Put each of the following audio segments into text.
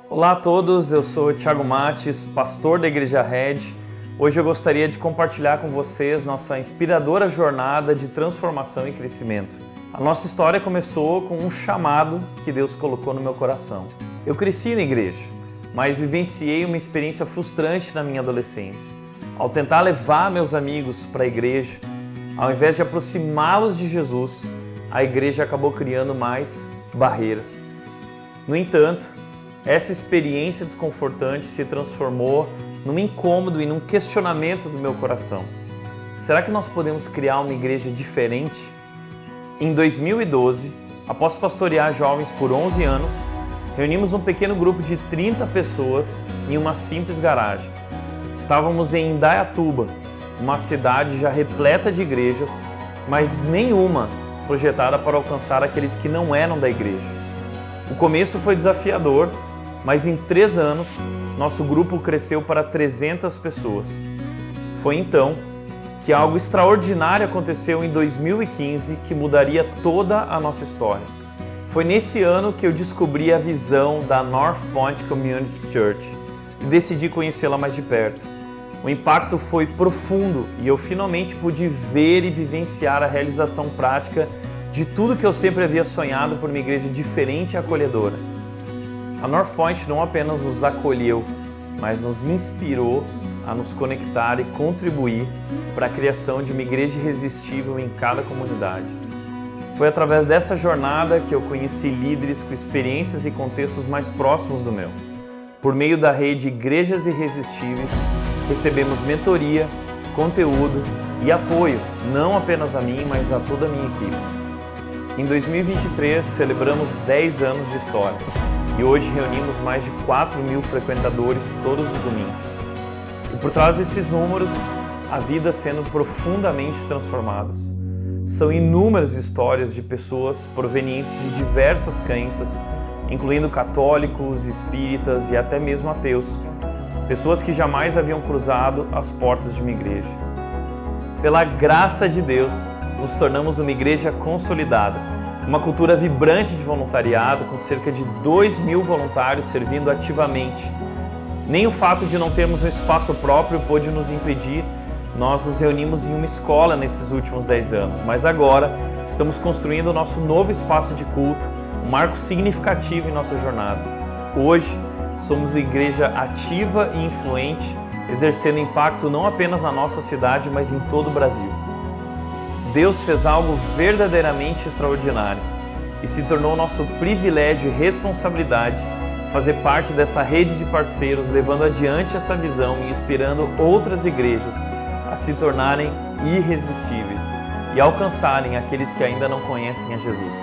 Olá a todos, eu sou o Thiago Mates, pastor da Igreja Red. Hoje eu gostaria de compartilhar com vocês nossa inspiradora jornada de transformação e crescimento. A nossa história começou com um chamado que Deus colocou no meu coração. Eu cresci na igreja, mas vivenciei uma experiência frustrante na minha adolescência. Ao tentar levar meus amigos para a igreja, ao invés de aproximá-los de Jesus, a igreja acabou criando mais barreiras. No entanto, essa experiência desconfortante se transformou num incômodo e num questionamento do meu coração. Será que nós podemos criar uma igreja diferente? Em 2012, após pastorear jovens por 11 anos, reunimos um pequeno grupo de 30 pessoas em uma simples garagem. Estávamos em Indaiatuba, uma cidade já repleta de igrejas, mas nenhuma projetada para alcançar aqueles que não eram da igreja. O começo foi desafiador, mas em 3 anos, nosso grupo cresceu para 300 pessoas. Foi então que algo extraordinário aconteceu em 2015 que mudaria toda a nossa história. Foi nesse ano que eu descobri a visão da North Point Community Church e decidi conhecê-la mais de perto. O impacto foi profundo e eu finalmente pude ver e vivenciar a realização prática de tudo que eu sempre havia sonhado por uma igreja diferente e acolhedora. A North Point não apenas nos acolheu, mas nos inspirou a nos conectar e contribuir para a criação de uma igreja irresistível em cada comunidade. Foi através dessa jornada que eu conheci líderes com experiências e contextos mais próximos do meu. Por meio da rede Igrejas Irresistíveis, recebemos mentoria, conteúdo e apoio, não apenas a mim, mas a toda a minha equipe. Em 2023, celebramos 10 anos de história. E hoje reunimos mais de 4.000 frequentadores todos os domingos. E por trás desses números, a vida sendo profundamente transformadas. São inúmeras histórias de pessoas provenientes de diversas crenças, incluindo católicos, espíritas e até mesmo ateus. Pessoas que jamais haviam cruzado as portas de uma igreja. Pela graça de Deus, nos tornamos uma igreja consolidada. Uma cultura vibrante de voluntariado, com cerca de 2.000 voluntários servindo ativamente. Nem o fato de não termos um espaço próprio pôde nos impedir. Nós nos reunimos em uma escola nesses últimos 10 anos, mas agora estamos construindo o nosso novo espaço de culto, um marco significativo em nossa jornada. Hoje, somos uma igreja ativa e influente, exercendo impacto não apenas na nossa cidade, mas em todo o Brasil. Deus fez algo verdadeiramente extraordinário e se tornou nosso privilégio e responsabilidade fazer parte dessa rede de parceiros, levando adiante essa visão e inspirando outras igrejas a se tornarem irresistíveis e alcançarem aqueles que ainda não conhecem a Jesus.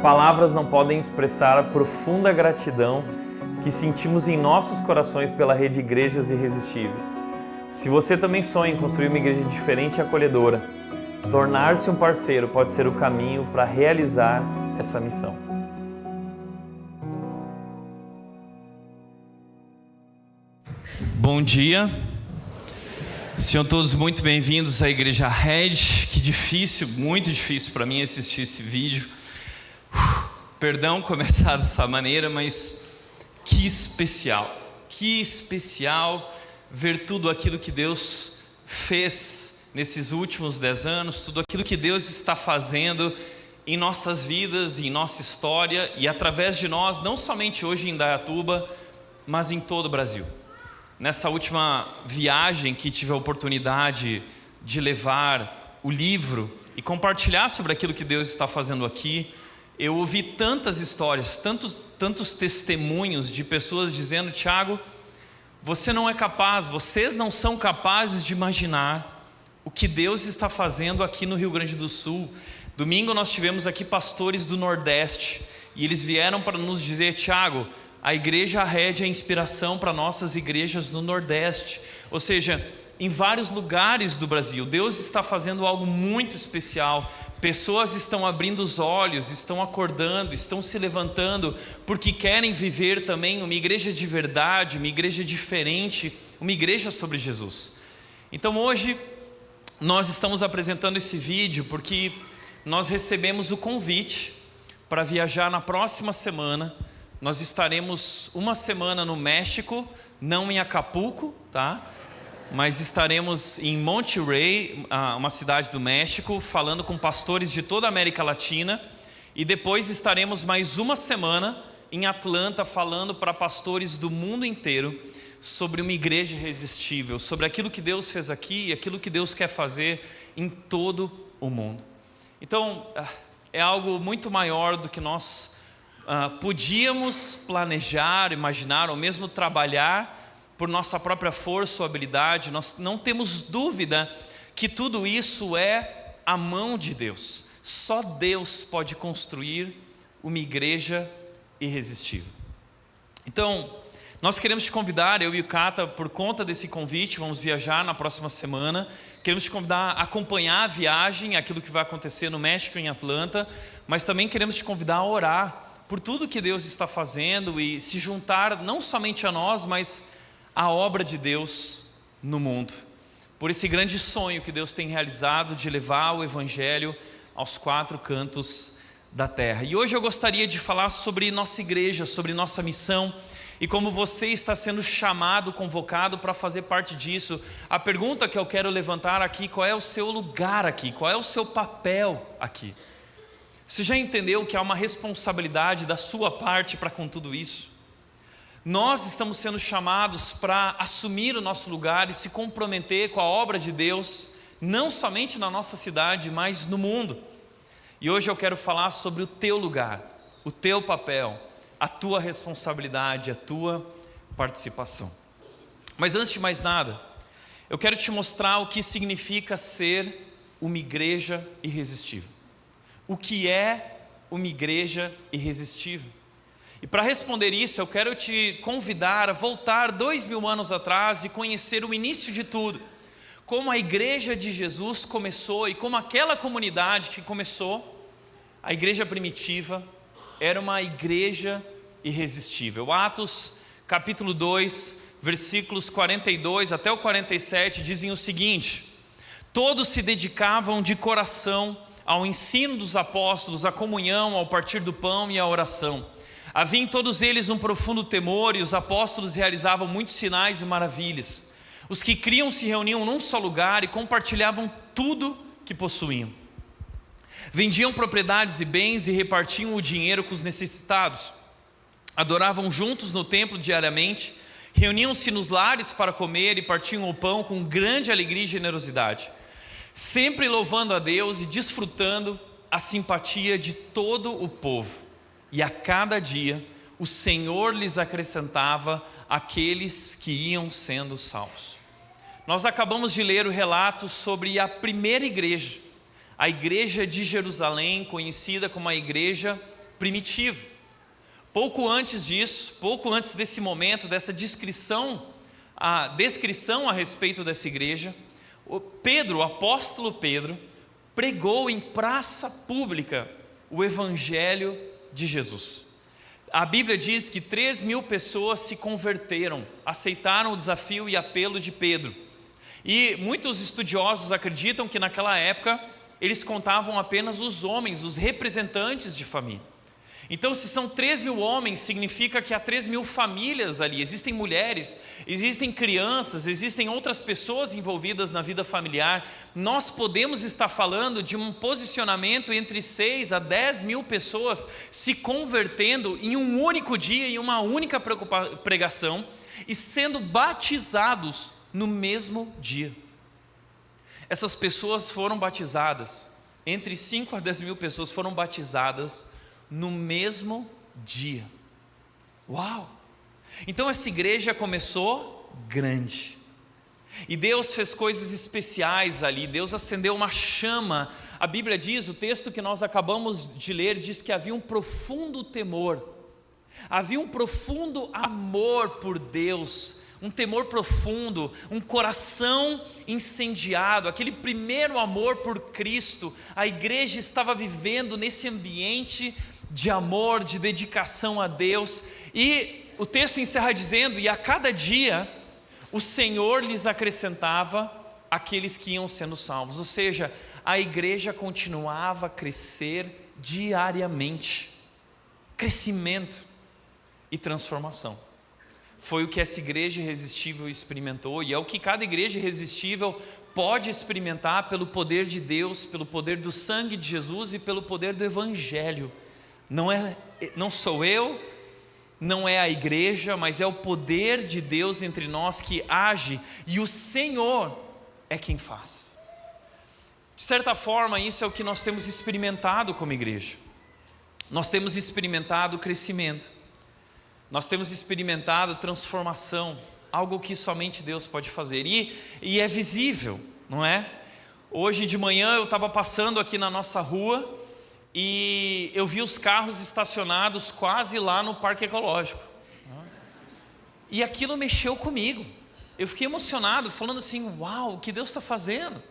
Palavras não podem expressar a profunda gratidão que sentimos em nossos corações pela rede Igrejas Irresistíveis. Se você também sonha em construir uma igreja diferente e acolhedora, tornar-se um parceiro pode ser o caminho para realizar essa missão. Bom dia. Sejam todos muito bem-vindos à Igreja Red. Que difícil, muito difícil para mim assistir esse vídeo. Perdão começar dessa maneira, mas que especial ver tudo aquilo que Deus fez nesses últimos 10 anos, tudo aquilo que Deus está fazendo em nossas vidas, em nossa história e através de nós, não somente hoje em Indaiatuba, mas em todo o Brasil. Nessa última viagem que tive a oportunidade de levar o livro e compartilhar sobre aquilo que Deus está fazendo aqui, eu ouvi tantas histórias, tantos testemunhos de pessoas dizendo: Thiago, você não é capaz, vocês não são capazes de imaginar o que Deus está fazendo aqui no Rio Grande do Sul. Domingo nós tivemos aqui pastores do Nordeste e eles vieram para nos dizer: Thiago, a Igreja Red é inspiração para nossas igrejas no Nordeste. Ou seja, em vários lugares do Brasil, Deus está fazendo algo muito especial. Pessoas estão abrindo os olhos, estão acordando, estão se levantando, porque querem viver também uma igreja de verdade, uma igreja diferente, uma igreja sobre Jesus. Então hoje nós estamos apresentando esse vídeo porque nós recebemos o convite para viajar na próxima semana. Nós estaremos uma semana no México, não em Acapulco, tá? Mas estaremos em Monterrey, uma cidade do México, falando com pastores de toda a América Latina. E depois estaremos mais uma semana em Atlanta, falando para pastores do mundo inteiro sobre uma igreja irresistível, sobre aquilo que Deus fez aqui e aquilo que Deus quer fazer em todo o mundo. Então, é algo muito maior do que nós podíamos planejar, imaginar ou mesmo trabalhar por nossa própria força ou habilidade. Nós não temos dúvida que tudo isso é a mão de Deus. Só Deus pode construir uma igreja irresistível. Então, nós queremos te convidar, eu e o Cata, por conta desse convite, vamos viajar na próxima semana. Queremos te convidar a acompanhar a viagem, aquilo que vai acontecer no México, em Atlanta, mas também queremos te convidar a orar por tudo que Deus está fazendo e se juntar não somente a nós, mas à obra de Deus no mundo. Por esse grande sonho que Deus tem realizado de levar o Evangelho aos 4 cantos da terra. E hoje eu gostaria de falar sobre nossa igreja, sobre nossa missão e como você está sendo chamado, convocado para fazer parte disso. A pergunta que eu quero levantar aqui: qual é o seu lugar aqui? Qual é o seu papel aqui? Você já entendeu que há uma responsabilidade da sua parte para com tudo isso? Nós estamos sendo chamados para assumir o nosso lugar e se comprometer com a obra de Deus, não somente na nossa cidade, mas no mundo. E hoje eu quero falar sobre o teu lugar, o teu papel, a tua responsabilidade, a tua participação. Mas antes de mais nada, eu quero te mostrar o que significa ser uma igreja irresistível. O que é uma igreja irresistível? E para responder isso, eu quero te convidar a voltar 2000 anos atrás e conhecer o início de tudo. Como a igreja de Jesus começou e como aquela comunidade que começou, a igreja primitiva, era uma igreja irresistível. Atos capítulo 2, versículos 42 até o 47 dizem o seguinte: todos se dedicavam de coração ao ensino dos apóstolos, à comunhão, ao partir do pão e à oração. Havia em todos eles um profundo temor, e os apóstolos realizavam muitos sinais e maravilhas. Os que criam se reuniam num só lugar e compartilhavam tudo que possuíam. Vendiam propriedades e bens e repartiam o dinheiro com os necessitados. Adoravam juntos no templo diariamente, reuniam-se nos lares para comer e partiam o pão com grande alegria e generosidade, sempre louvando a Deus e desfrutando a simpatia de todo o povo. E a cada dia o Senhor lhes acrescentava aqueles que iam sendo salvos. Nós acabamos de ler o relato sobre a primeira igreja, a igreja de Jerusalém, conhecida como a igreja primitiva. Pouco antes disso, pouco antes desse momento, dessa descrição a respeito dessa igreja, o apóstolo Pedro, pregou em praça pública o Evangelho de Jesus. A Bíblia diz que 3.000 pessoas se converteram, aceitaram o desafio e apelo de Pedro. E muitos estudiosos acreditam que naquela época eles contavam apenas os homens, os representantes de família. Então, se são 3.000 homens, significa que há 3.000 famílias ali. Existem mulheres, existem crianças, existem outras pessoas envolvidas na vida familiar. Nós podemos estar falando de um posicionamento entre 6 a 10.000 pessoas se convertendo em um único dia, em uma única pregação e sendo batizados no mesmo dia. Essas pessoas foram batizadas, entre 5 a 10.000 pessoas foram batizadas no mesmo dia. Uau! Então essa igreja começou grande. E Deus fez coisas especiais ali. Deus acendeu uma chama. A Bíblia diz, o texto que nós acabamos de ler, diz que havia um profundo temor. Havia um profundo amor por Deus. Um temor profundo, um coração incendiado, aquele primeiro amor por Cristo. A igreja estava vivendo nesse ambiente de amor, de dedicação a Deus. E o texto encerra dizendo: e a cada dia o Senhor lhes acrescentava aqueles que iam sendo salvos. Ou seja, a igreja continuava a crescer diariamente. Crescimento e transformação. Foi o que essa igreja irresistível experimentou, e é o que cada igreja irresistível pode experimentar pelo poder de Deus, pelo poder do sangue de Jesus e pelo poder do Evangelho. Não sou eu, não é a igreja, mas é o poder de Deus entre nós que age, e o Senhor é quem faz. De certa forma, isso é o que nós temos experimentado como igreja. Nós temos experimentado crescimento, nós temos experimentado transformação, algo que somente Deus pode fazer, e é visível, não é? Hoje de manhã eu estava passando aqui na nossa rua, e eu vi os carros estacionados quase lá no Parque Ecológico, e aquilo mexeu comigo. Eu fiquei emocionado, falando assim: uau, o que Deus está fazendo?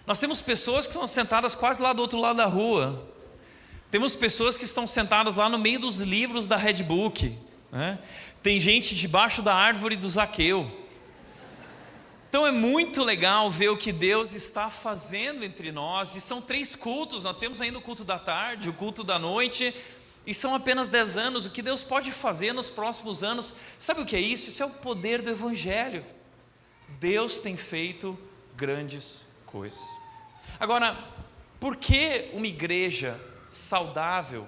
Nós temos pessoas que estão sentadas quase lá do outro lado da rua, temos pessoas que estão sentadas lá no meio dos livros da Redbook, né? Tem gente debaixo da árvore do Zaqueu. Então é muito legal ver o que Deus está fazendo entre nós, e são 3 cultos, nós temos ainda o culto da tarde, o culto da noite, e são apenas 10 anos, o que Deus pode fazer nos próximos anos. Sabe o que é isso? Isso é o poder do Evangelho. Deus tem feito grandes coisas. Agora, por que uma igreja saudável,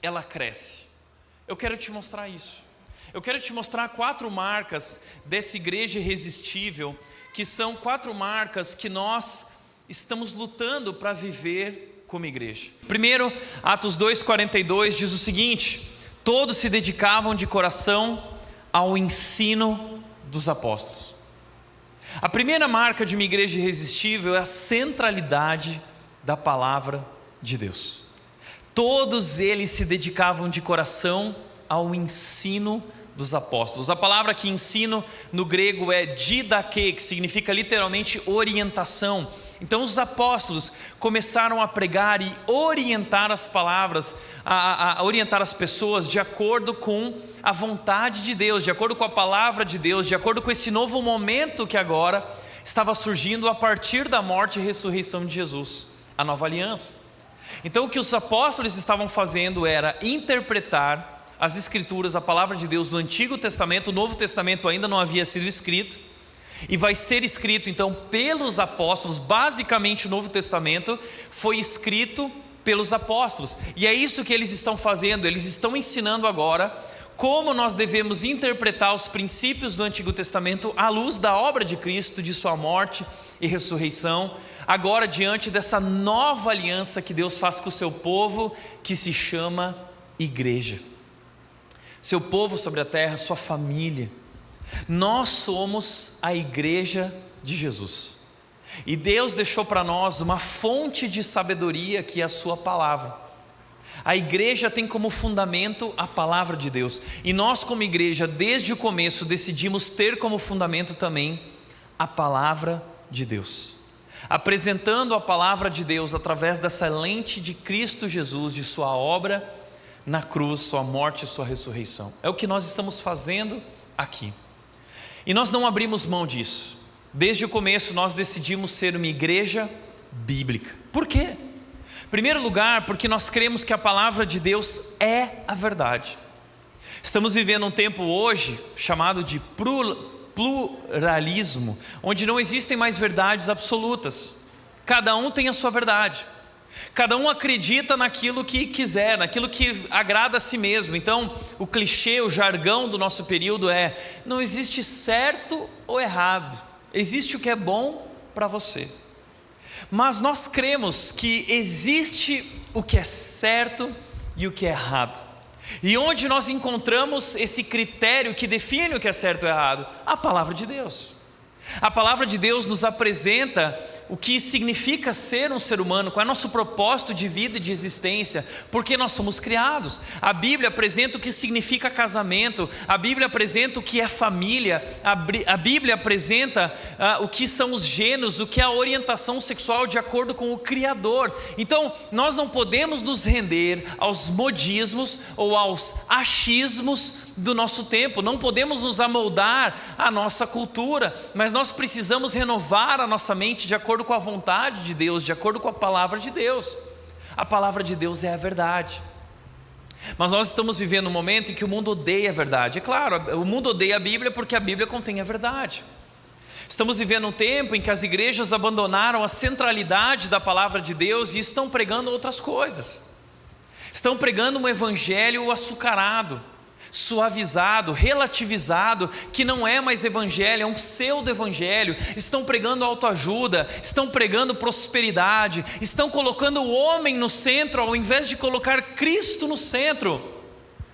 ela cresce? Eu quero te mostrar isso. Eu quero te mostrar 4 marcas dessa igreja irresistível, que são 4 marcas que nós estamos lutando para viver como igreja. Primeiro, Atos 2:42 diz o seguinte: todos se dedicavam de coração ao ensino dos apóstolos. A primeira marca de uma igreja irresistível é a centralidade da palavra de Deus. Todos eles se dedicavam de coração ao ensino dos apóstolos. A palavra que ensino no grego é didaké, que significa literalmente orientação. Então os apóstolos começaram a pregar e orientar as palavras, a orientar as pessoas de acordo com a vontade de Deus, de acordo com a palavra de Deus, de acordo com esse novo momento que agora estava surgindo a partir da morte e ressurreição de Jesus, a nova aliança. Então o que os apóstolos estavam fazendo era interpretar as escrituras, a palavra de Deus do Antigo Testamento. O Novo Testamento ainda não havia sido escrito, e vai ser escrito então pelos apóstolos. Basicamente o Novo Testamento foi escrito pelos apóstolos, e é isso que eles estão fazendo. Eles estão ensinando agora como nós devemos interpretar os princípios do Antigo Testamento à luz da obra de Cristo, de sua morte e ressurreição, agora diante dessa nova aliança que Deus faz com o seu povo, que se chama igreja. Seu povo sobre a terra, sua família. Nós somos a igreja de Jesus, e Deus deixou para nós uma fonte de sabedoria, que é a sua palavra. A igreja tem como fundamento a palavra de Deus, e nós como igreja desde o começo decidimos ter como fundamento também a palavra de Deus, apresentando a palavra de Deus através dessa lente de Cristo Jesus, de sua obra na cruz, sua morte e sua ressurreição. É o que nós estamos fazendo aqui, e nós não abrimos mão disso. Desde o começo nós decidimos ser uma igreja bíblica. Por quê? Em primeiro lugar, porque nós cremos que a palavra de Deus é a verdade. Estamos vivendo um tempo hoje chamado de pluralismo, onde não existem mais verdades absolutas. Cada um tem a sua verdade. Cada um acredita naquilo que quiser, naquilo que agrada a si mesmo. Então, o clichê, o jargão do nosso período é: não existe certo ou errado, existe o que é bom para você. Mas nós cremos que existe o que é certo e o que é errado. E onde nós encontramos esse critério que define o que é certo ou errado? A palavra de Deus. A palavra de Deus nos apresenta o que significa ser um ser humano, qual é o nosso propósito de vida e de existência, porque nós somos criados. A Bíblia apresenta o que significa casamento, a Bíblia apresenta o que é família, a Bíblia apresenta o que são os gêneros, o que é a orientação sexual de acordo com o Criador. Então nós não podemos nos render aos modismos ou aos achismos do nosso tempo, não podemos nos amoldar à nossa cultura, mas nós precisamos renovar a nossa mente de acordo com a vontade de Deus, de acordo com a palavra de Deus. A palavra de Deus é a verdade. Mas nós estamos vivendo um momento em que o mundo odeia a verdade. É claro, o mundo odeia a Bíblia porque a Bíblia contém a verdade. Estamos vivendo um tempo em que as igrejas abandonaram a centralidade da palavra de Deus e estão pregando outras coisas. Estão pregando um evangelho açucarado, suavizado, relativizado, que não é mais evangelho, é um pseudo-evangelho. Estão pregando autoajuda, estão pregando prosperidade, estão colocando o homem no centro ao invés de colocar Cristo no centro.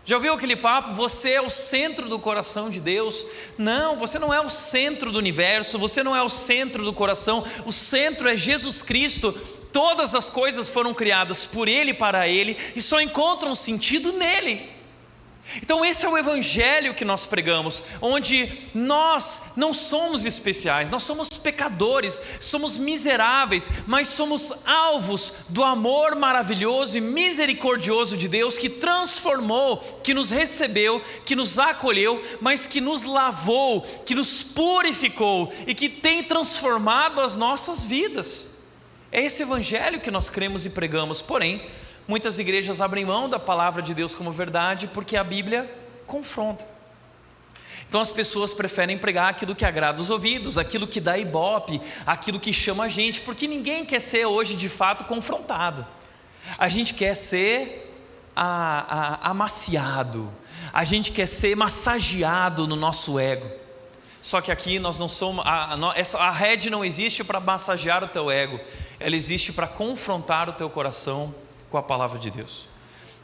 Já ouviu aquele papo, você é o centro do coração de Deus? Não, você não é o centro do universo, você não é o centro do coração, o centro é Jesus Cristo. Todas as coisas foram criadas por Ele e para Ele e só encontram sentido nele. Então esse é o evangelho que nós pregamos, onde nós não somos especiais, nós somos pecadores, somos miseráveis, mas somos alvos do amor maravilhoso e misericordioso de Deus, que transformou, que nos recebeu, que nos acolheu, mas que nos lavou, que nos purificou e que tem transformado as nossas vidas. É esse evangelho que nós cremos e pregamos. Porém, muitas igrejas abrem mão da palavra de Deus como verdade porque a Bíblia confronta. Então as pessoas preferem pregar aquilo que agrada os ouvidos, aquilo que dá ibope, aquilo que chama a gente, porque ninguém quer ser hoje de fato confrontado. A gente quer ser amaciado, a gente quer ser massageado no nosso ego. Só que aqui nós não somos, a rede não existe para massagear o teu ego, ela existe para confrontar o teu coração com a palavra de Deus.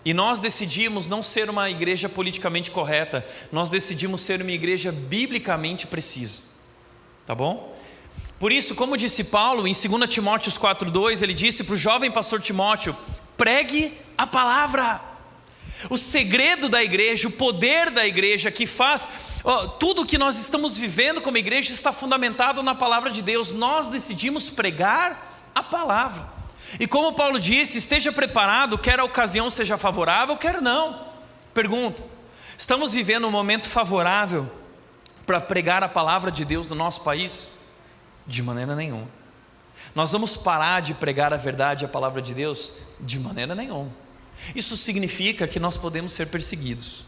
E nós decidimos não ser uma igreja politicamente correta, nós decidimos ser uma igreja biblicamente precisa, tá bom? Por isso, como disse Paulo em 2 Timóteo 4,2, ele disse para o jovem pastor Timóteo: pregue a palavra. O segredo da igreja, o poder da igreja que faz, tudo que nós estamos vivendo como igreja está fundamentado na palavra de Deus. Nós decidimos pregar a palavra. E como Paulo disse, esteja preparado, quer a ocasião seja favorável, quer não. Pergunta: estamos vivendo um momento favorável para pregar a palavra de Deus no nosso país? De maneira nenhuma. Nós vamos parar de pregar a verdade e a palavra de Deus? De maneira nenhuma. Isso significa que nós podemos ser perseguidos.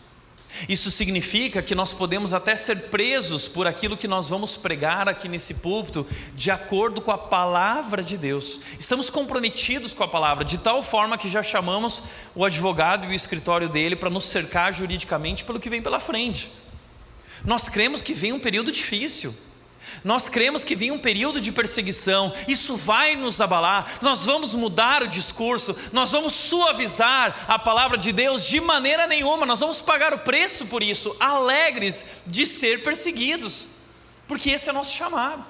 Isso significa que nós podemos até ser presos por aquilo que nós vamos pregar aqui nesse púlpito, de acordo com a palavra de Deus. Estamos comprometidos com a palavra, de tal forma que já chamamos o advogado e o escritório dele para nos cercar juridicamente pelo que vem pela frente. Nós cremos que vem um período difícil. Nós cremos que vem um período de perseguição. Isso vai nos abalar. Nós vamos mudar o discurso, nós vamos suavizar a palavra de Deus? De maneira nenhuma. Nós vamos pagar o preço por isso, alegres de ser perseguidos, porque esse é o nosso chamado.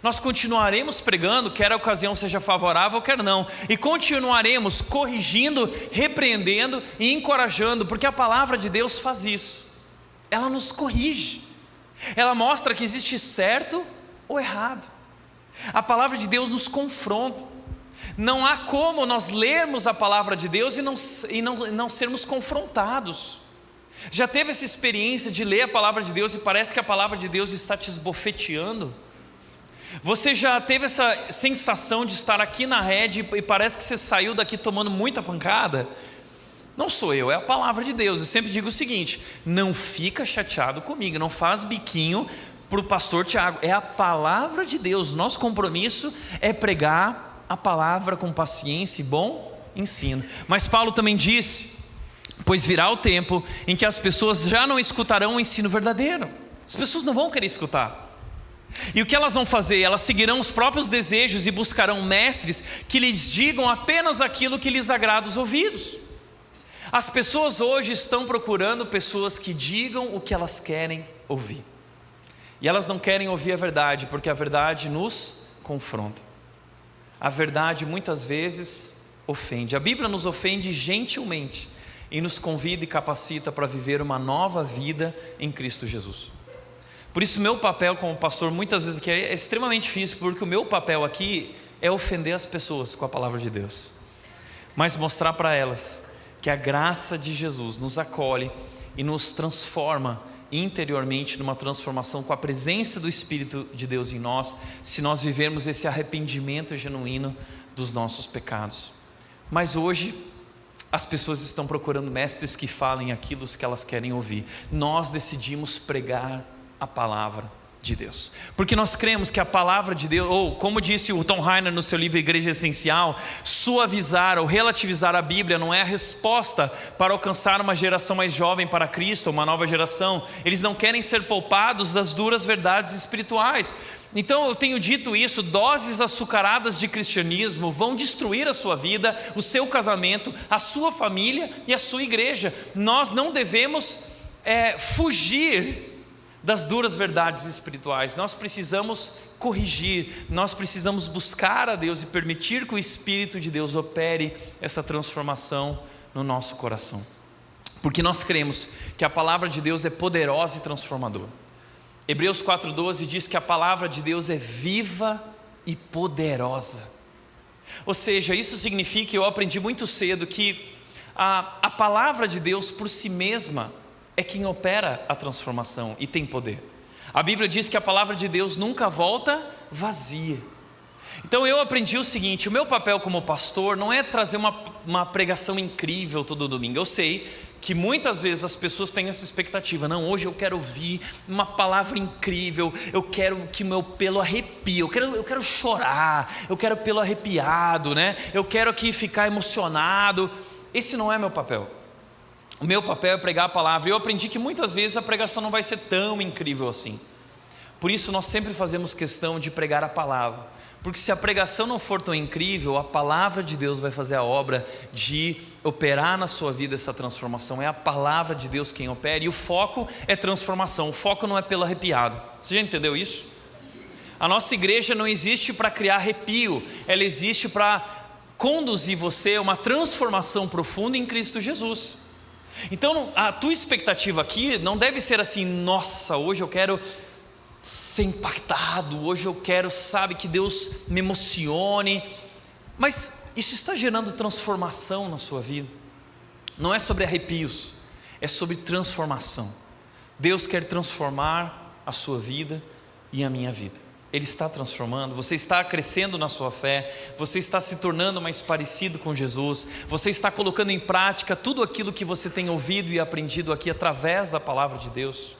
Nós continuaremos pregando, quer a ocasião seja favorável, quer não, e continuaremos corrigindo, repreendendo e encorajando, porque a palavra de Deus faz isso. Ela nos corrige. Ela mostra que existe certo ou errado. A palavra de Deus nos confronta. Não há como nós lermos a palavra de Deus e não sermos confrontados. Já teve essa experiência de ler a palavra de Deus e parece que a palavra de Deus está te esbofeteando? Você já teve essa sensação de estar aqui na rede e parece que você saiu daqui tomando muita pancada? Não sou eu, é a palavra de Deus. Eu sempre digo o seguinte: não fica chateado comigo, não faz biquinho para o pastor Tiago. É a palavra de Deus. Nosso compromisso é pregar a palavra com paciência e bom ensino. Mas Paulo também disse: pois virá o tempo em que as pessoas já não escutarão o ensino verdadeiro. As pessoas não vão querer escutar. E o que elas vão fazer? Elas seguirão os próprios desejos e buscarão mestres que lhes digam apenas aquilo que lhes agrada os ouvidos. As pessoas hoje estão procurando pessoas que digam o que elas querem ouvir. E elas não querem ouvir a verdade, porque a verdade nos confronta. A verdade muitas vezes ofende. A Bíblia nos ofende gentilmente e nos convida e capacita para viver uma nova vida em Cristo Jesus. Por isso meu papel como pastor muitas vezes aqui é extremamente difícil, porque o meu papel aqui é ofender as pessoas com a palavra de Deus, mas mostrar para elas que a graça de Jesus nos acolhe e nos transforma interiormente numa transformação com a presença do Espírito de Deus em nós, se nós vivermos esse arrependimento genuíno dos nossos pecados. Mas hoje as pessoas estão procurando mestres que falem aquilo que elas querem ouvir. Nós decidimos pregar a palavra de Deus, porque nós cremos que a palavra de Deus, ou como disse o Tom Rainer no seu livro Igreja Essencial, suavizar ou relativizar a Bíblia não é a resposta para alcançar uma geração mais jovem para Cristo, uma nova geração. Eles não querem ser poupados das duras verdades espirituais. Então eu tenho dito isso: doses açucaradas de cristianismo vão destruir a sua vida, o seu casamento, a sua família e a sua igreja. Nós não devemos fugir das duras verdades espirituais. Nós precisamos corrigir, nós precisamos buscar a Deus e permitir que o Espírito de Deus opere essa transformação no nosso coração, porque nós cremos que a palavra de Deus é poderosa e transformadora. Hebreus 4:12 diz que a palavra de Deus é viva e poderosa. Ou seja, isso significa, eu aprendi muito cedo, que a palavra de Deus por si mesma é quem opera a transformação e tem poder. A Bíblia diz que a palavra de Deus nunca volta vazia. Então eu aprendi o seguinte: o meu papel como pastor não é trazer uma pregação incrível todo domingo. Eu sei que muitas vezes as pessoas têm essa expectativa: não, hoje eu quero ouvir uma palavra incrível, eu quero que meu pelo arrepie, eu quero chorar, eu quero pelo arrepiado, né? Eu quero aqui ficar emocionado. Esse não é meu papel. O meu papel é pregar a palavra. E eu aprendi que muitas vezes a pregação não vai ser tão incrível assim. Por isso nós sempre fazemos questão de pregar a palavra, porque se a pregação não for tão incrível, a palavra de Deus vai fazer a obra de operar na sua vida essa transformação. É a palavra de Deus quem opera, e o foco é transformação. O foco não é pelo arrepiado. Você já entendeu isso? A nossa igreja não existe para criar arrepio, ela existe para conduzir você a uma transformação profunda em Cristo Jesus. Então a tua expectativa aqui não deve ser assim: nossa, hoje eu quero ser impactado, hoje eu quero, sabe, que Deus me emocione. Mas isso está gerando transformação na sua vida. Não é sobre arrepios, é sobre transformação. Deus quer transformar a sua vida e a minha vida. Ele está transformando, você está crescendo na sua fé, você está se tornando mais parecido com Jesus, você está colocando em prática tudo aquilo que você tem ouvido e aprendido aqui através da palavra de Deus.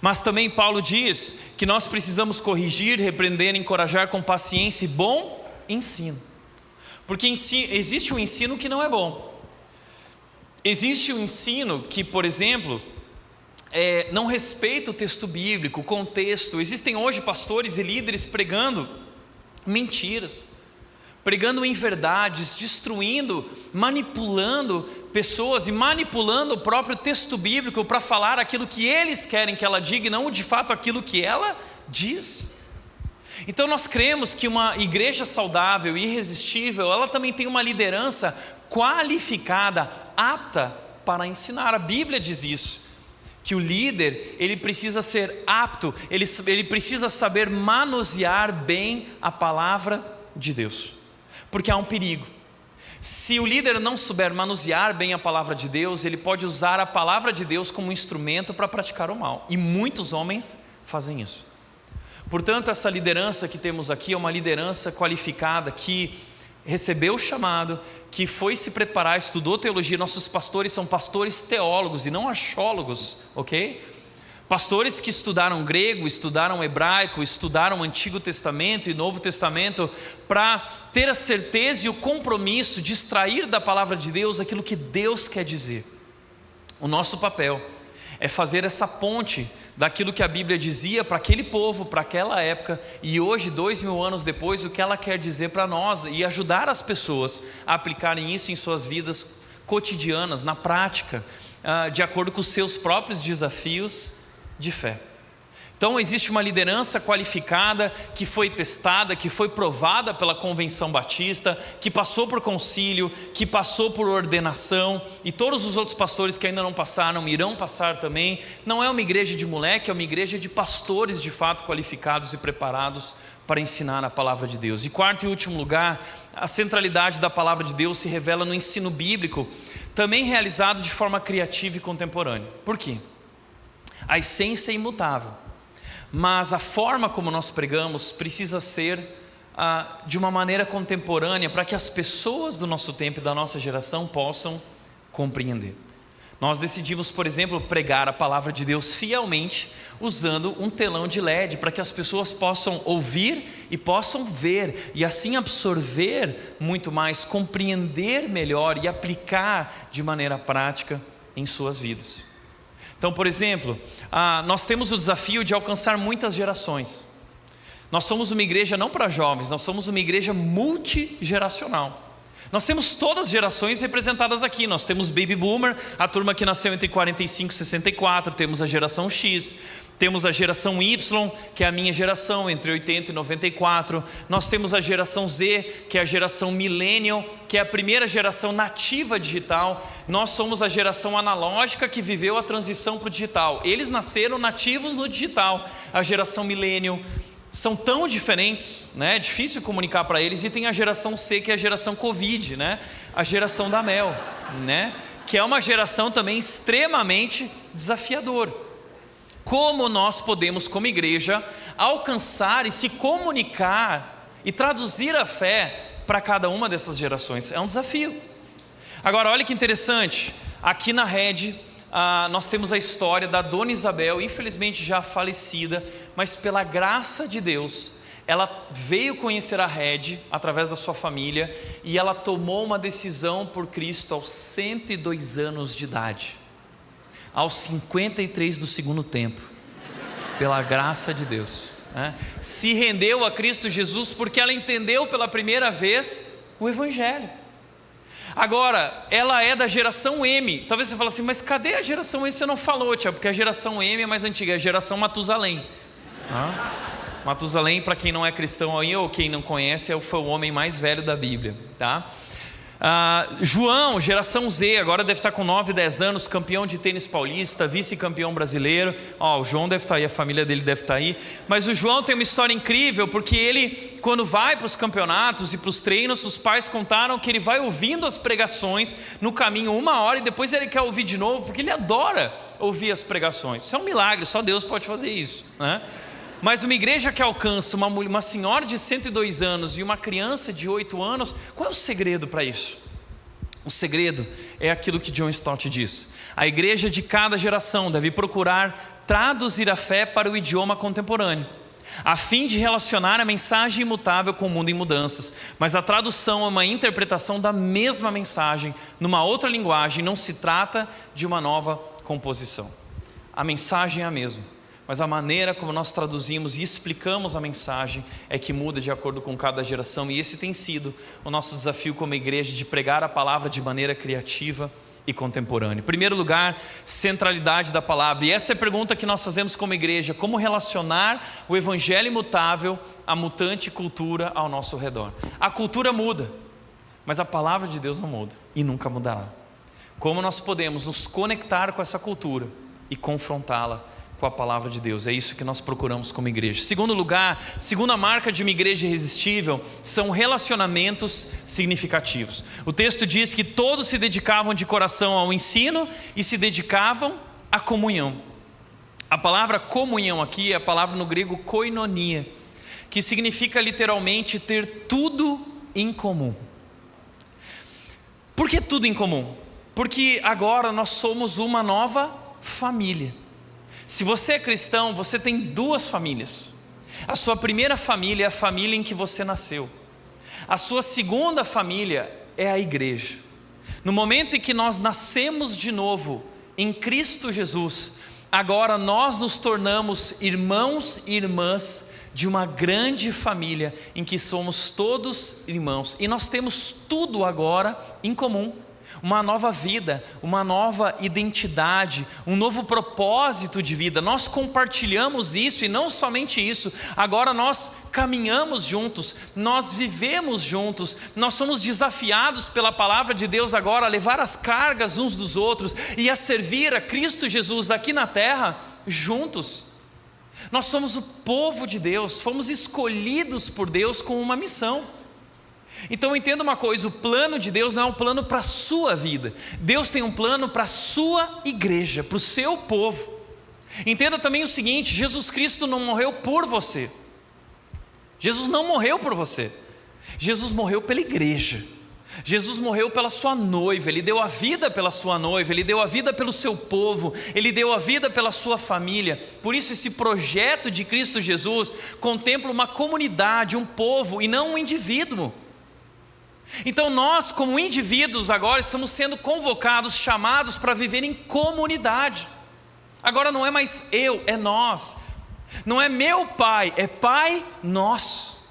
Mas também Paulo diz que nós precisamos corrigir, repreender, encorajar com paciência e bom ensino, porque existe um ensino que não é bom. Existe um ensino que, por exemplo, não respeita o texto bíblico, o contexto. Existem hoje pastores e líderes pregando mentiras, pregando inverdades, destruindo, manipulando pessoas e manipulando o próprio texto bíblico para falar aquilo que eles querem que ela diga e não de fato aquilo que ela diz. Então nós cremos que uma igreja saudável e irresistível, ela também tem uma liderança qualificada, apta para ensinar. A Bíblia diz isso, que o líder, ele precisa ser apto, ele precisa saber manusear bem a palavra de Deus, porque há um perigo. Se o líder não souber manusear bem a palavra de Deus, ele pode usar a palavra de Deus como instrumento para praticar o mal, e muitos homens fazem isso. Portanto, essa liderança que temos aqui é uma liderança qualificada, que recebeu o chamado, que foi se preparar, estudou teologia. Nossos pastores são pastores teólogos e não achólogos, ok? Pastores que estudaram grego, estudaram hebraico, estudaram Antigo Testamento e Novo Testamento, para ter a certeza e o compromisso de extrair da palavra de Deus aquilo que Deus quer dizer. O nosso papel é fazer essa ponte daquilo que a Bíblia dizia para aquele povo, para aquela época, e hoje, 2000 anos depois, o que ela quer dizer para nós, e ajudar as pessoas a aplicarem isso em suas vidas cotidianas, na prática, de acordo com os seus próprios desafios de fé. Então existe uma liderança qualificada, que foi testada, que foi provada pela Convenção Batista, que passou por concílio, que passou por ordenação, e todos os outros pastores que ainda não passaram, irão passar também. Não é uma igreja de moleque, é uma igreja de pastores de fato qualificados e preparados para ensinar a palavra de Deus. E quarto e último lugar, a centralidade da palavra de Deus se revela no ensino bíblico, também realizado de forma criativa e contemporânea. Por quê? A essência é imutável, mas a forma como nós pregamos precisa ser de uma maneira contemporânea, para que as pessoas do nosso tempo e da nossa geração possam compreender. Nós decidimos, por exemplo, pregar a palavra de Deus fielmente, usando um telão de LED, para que as pessoas possam ouvir e possam ver, e assim absorver muito mais, compreender melhor e aplicar de maneira prática em suas vidas. Então, por exemplo, nós temos o desafio de alcançar muitas gerações. Nós somos uma igreja não para jovens, nós somos uma igreja multigeracional. Nós temos todas as gerações representadas aqui. Nós temos Baby Boomer, a turma que nasceu entre 45 e 64, temos a geração X, temos a geração Y, que é a minha geração, entre 80 e 94. Nós temos a geração Z, que é a geração Millennial, que é a primeira geração nativa digital. Nós somos a geração analógica que viveu a transição para o digital. Eles nasceram nativos no digital, a geração Millennial. São tão diferentes, né? É difícil comunicar para eles. E tem a geração C, que é a geração Covid, né? A geração da Mel, né? Que é uma geração também extremamente desafiadora. Como nós podemos, como igreja, alcançar e se comunicar e traduzir a fé para cada uma dessas gerações? É um desafio. Agora, olha que interessante, aqui na rede nós temos a história da Dona Isabel, infelizmente já falecida, mas pela graça de Deus, ela veio conhecer a rede através da sua família, e ela tomou uma decisão por Cristo aos 102 anos de idade, aos 53 do segundo tempo, pela graça de Deus, né? Se rendeu a Cristo Jesus porque ela entendeu pela primeira vez o Evangelho. Agora, ela é da geração M. Talvez você fale assim, mas cadê a geração M? Você não falou, Tiago, porque a geração M é mais antiga, é a geração Matusalém. Matusalém, para quem não é cristão aí, ou quem não conhece, foi o homem mais velho da Bíblia, tá? João, geração Z, agora deve estar com 9, 10 anos, campeão de tênis paulista, vice-campeão brasileiro. O João deve estar aí, a família dele deve estar aí. Mas o João tem uma história incrível, porque ele, quando vai para os campeonatos e para os treinos, os pais contaram que ele vai ouvindo as pregações no caminho 1 hora, e depois ele quer ouvir de novo, porque ele adora ouvir as pregações. Isso é um milagre, só Deus pode fazer isso, né? Mas uma igreja que alcança uma senhora de 102 anos e uma criança de 8 anos, qual é o segredo para isso? O segredo é aquilo que John Stott diz: a igreja de cada geração deve procurar traduzir a fé para o idioma contemporâneo, a fim de relacionar a mensagem imutável com o mundo em mudanças. Mas a tradução é uma interpretação da mesma mensagem numa outra linguagem, não se trata de uma nova composição. A mensagem é a mesma, mas a maneira como nós traduzimos e explicamos a mensagem é que muda de acordo com cada geração. E esse tem sido o nosso desafio como igreja, de pregar a palavra de maneira criativa e contemporânea. Em primeiro lugar, centralidade da palavra. E essa é a pergunta que nós fazemos como igreja: como relacionar o evangelho imutável à mutante cultura ao nosso redor? A cultura muda, mas a palavra de Deus não muda e nunca mudará. Como nós podemos nos conectar com essa cultura e confrontá-la com a palavra de Deus? É isso que nós procuramos como igreja. Segundo lugar, segunda marca de uma igreja irresistível são relacionamentos significativos. O texto diz que todos se dedicavam de coração ao ensino e se dedicavam à comunhão. A palavra comunhão aqui é a palavra no grego koinonia, que significa literalmente ter tudo em comum. Por que tudo em comum? Porque agora nós somos uma nova família. Se você é cristão, você tem 2 famílias. A sua primeira família é a família em que você nasceu. A sua segunda família é a igreja. No momento em que nós nascemos de novo em Cristo Jesus, agora nós nos tornamos irmãos e irmãs de uma grande família em que somos todos irmãos. E nós temos tudo agora em comum. Uma nova vida, uma nova identidade, um novo propósito de vida. Nós compartilhamos isso, e não somente isso, agora nós caminhamos juntos, nós vivemos juntos, nós somos desafiados pela palavra de Deus agora a levar as cargas uns dos outros e a servir a Cristo Jesus aqui na terra juntos. Nós somos o povo de Deus, fomos escolhidos por Deus com uma missão. Então entenda uma coisa: o plano de Deus não é um plano para a sua vida. Deus tem um plano para a sua igreja, para o seu povo. Entenda também o seguinte: Jesus Cristo não morreu por você. Jesus não morreu por você. Jesus morreu pela igreja. Jesus morreu pela sua noiva. Ele deu a vida pela sua noiva. Ele deu a vida pelo seu povo. Ele deu a vida pela sua família. Por isso esse projeto de Cristo Jesus contempla uma comunidade, um povo e não um indivíduo. Então nós, como indivíduos, agora estamos sendo convocados, chamados para viver em comunidade. Agora não é mais eu, é nós. Não é meu Pai, é Pai nosso,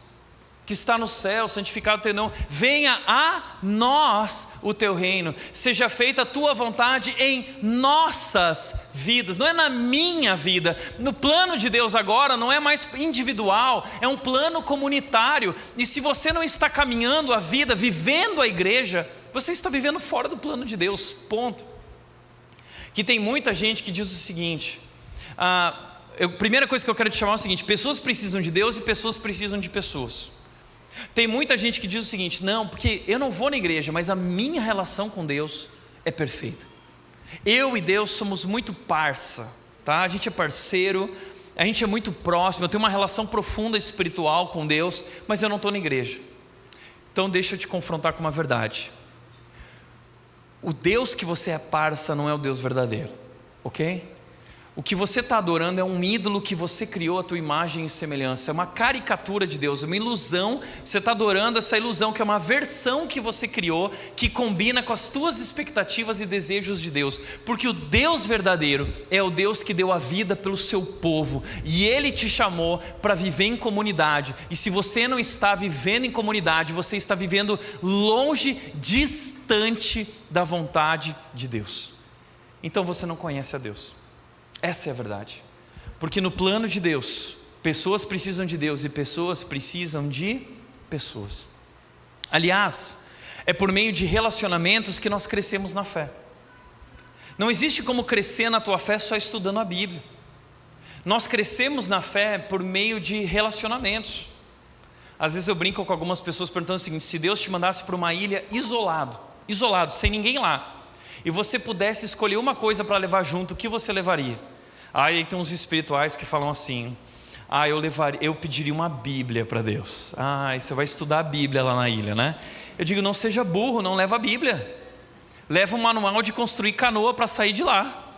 que está no céu, santificado o teu nome. Venha a nós o teu reino. Seja feita a tua vontade em nossas vidas. Não é na minha vida. No plano de Deus agora não é mais individual, é um plano comunitário. E se você não está caminhando a vida, vivendo a igreja, você está vivendo fora do plano de Deus, ponto. Que tem muita gente que diz o seguinte: a primeira coisa que eu quero te chamar é o seguinte: pessoas precisam de Deus e pessoas precisam de pessoas. Tem muita gente que diz o seguinte: não, porque eu não vou na igreja, mas a minha relação com Deus é perfeita. Eu e Deus somos muito parça, tá? A gente é parceiro, a gente é muito próximo, eu tenho uma relação profunda espiritual com Deus, mas eu não estou na igreja. Então deixa eu te confrontar com uma verdade. O Deus que você é parça não é o Deus verdadeiro, ok? O que você está adorando é um ídolo que você criou a tua imagem e semelhança. É uma caricatura de Deus, uma ilusão. Você está adorando essa ilusão que é uma versão que você criou, que combina com as tuas expectativas e desejos de Deus. Porque o Deus verdadeiro é o Deus que deu a vida pelo seu povo. E Ele te chamou para viver em comunidade. E se você não está vivendo em comunidade, você está vivendo longe, distante da vontade de Deus. Então você não conhece a Deus. Essa é a verdade. Porque no plano de Deus, pessoas precisam de Deus e pessoas precisam de pessoas. Aliás, é por meio de relacionamentos que nós crescemos na fé. Não existe como crescer na tua fé só estudando a Bíblia. Nós crescemos na fé por meio de relacionamentos. Às vezes eu brinco com algumas pessoas perguntando o seguinte: se Deus te mandasse para uma ilha isolado, sem ninguém lá, e você pudesse escolher uma coisa para levar junto, o que você levaria? Aí tem uns espirituais que falam assim: eu pediria uma Bíblia para Deus. Você vai estudar a Bíblia lá na ilha, né? Eu digo: não seja burro, não leva a Bíblia. Leva um manual de construir canoa para sair de lá.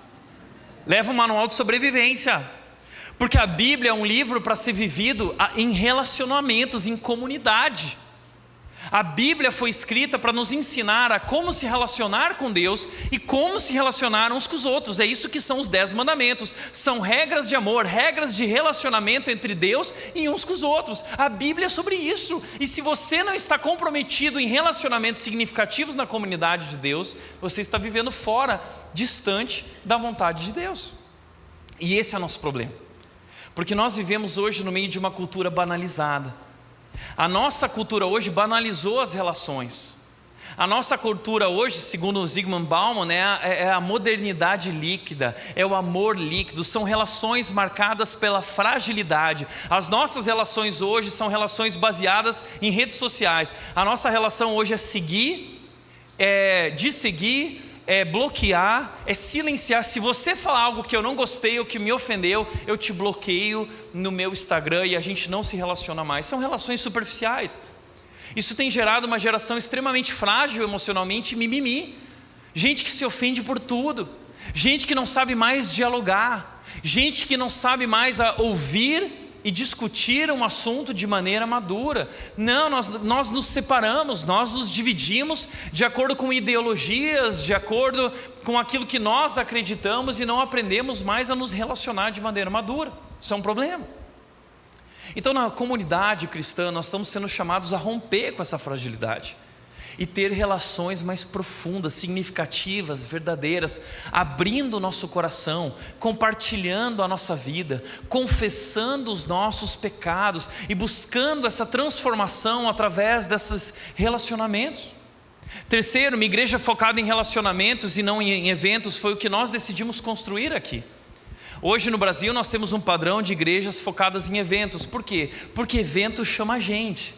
Leva um manual de sobrevivência. Porque a Bíblia é um livro para ser vivido em relacionamentos, em comunidade. A Bíblia foi escrita para nos ensinar a como se relacionar com Deus e como se relacionar uns com os outros. É isso que são os 10 mandamentos. São regras de amor, regras de relacionamento entre Deus e uns com os outros. A Bíblia é sobre isso. E se você não está comprometido em relacionamentos significativos na comunidade de Deus, você está vivendo fora, distante da vontade de Deus. E esse é o nosso problema. Porque nós vivemos hoje no meio de uma cultura banalizada. A nossa cultura hoje banalizou as relações. A nossa cultura hoje, segundo Zygmunt Bauman, é a modernidade líquida, é o amor líquido, são relações marcadas pela fragilidade. As nossas relações hoje são relações baseadas em redes sociais. A nossa relação hoje é seguir, de seguir, bloquear, silenciar. Se você falar algo que eu não gostei ou que me ofendeu, eu te bloqueio no meu Instagram e a gente não se relaciona mais. São relações superficiais. Isso tem gerado uma geração extremamente frágil emocionalmente, mimimi. Gente que se ofende por tudo. Gente que não sabe mais dialogar. Gente que não sabe mais ouvir e discutir um assunto de maneira madura. Não, nós nos separamos, nós nos dividimos de acordo com ideologias, de acordo com aquilo que nós acreditamos e não aprendemos mais a nos relacionar de maneira madura. Isso é um problema. Então na comunidade cristã nós estamos sendo chamados a romper com essa fragilidade e ter relações mais profundas, significativas, verdadeiras, abrindo o nosso coração, compartilhando a nossa vida, confessando os nossos pecados e buscando essa transformação através desses relacionamentos. Terceiro, uma igreja focada em relacionamentos e não em eventos foi o que nós decidimos construir aqui. Hoje no Brasil nós temos um padrão de igrejas focadas em eventos. Por quê? Porque evento chama a gente.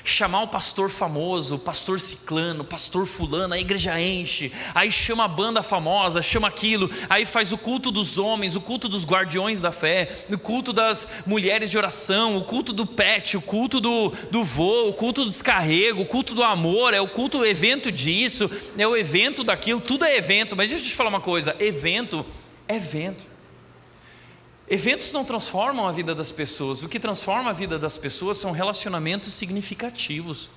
chamar o pastor famoso, o pastor ciclano, o pastor fulano, a igreja enche, aí chama a banda famosa, chama aquilo, aí faz o culto dos homens, o culto dos guardiões da fé, o culto das mulheres de oração, o culto do pet, o culto do voo, o culto do descarrego, o culto do amor, é o culto, o evento disso, é o evento daquilo, tudo é evento. Mas deixa eu te falar uma coisa, evento é evento. Eventos não transformam a vida das pessoas. O que transforma a vida das pessoas são relacionamentos significativos,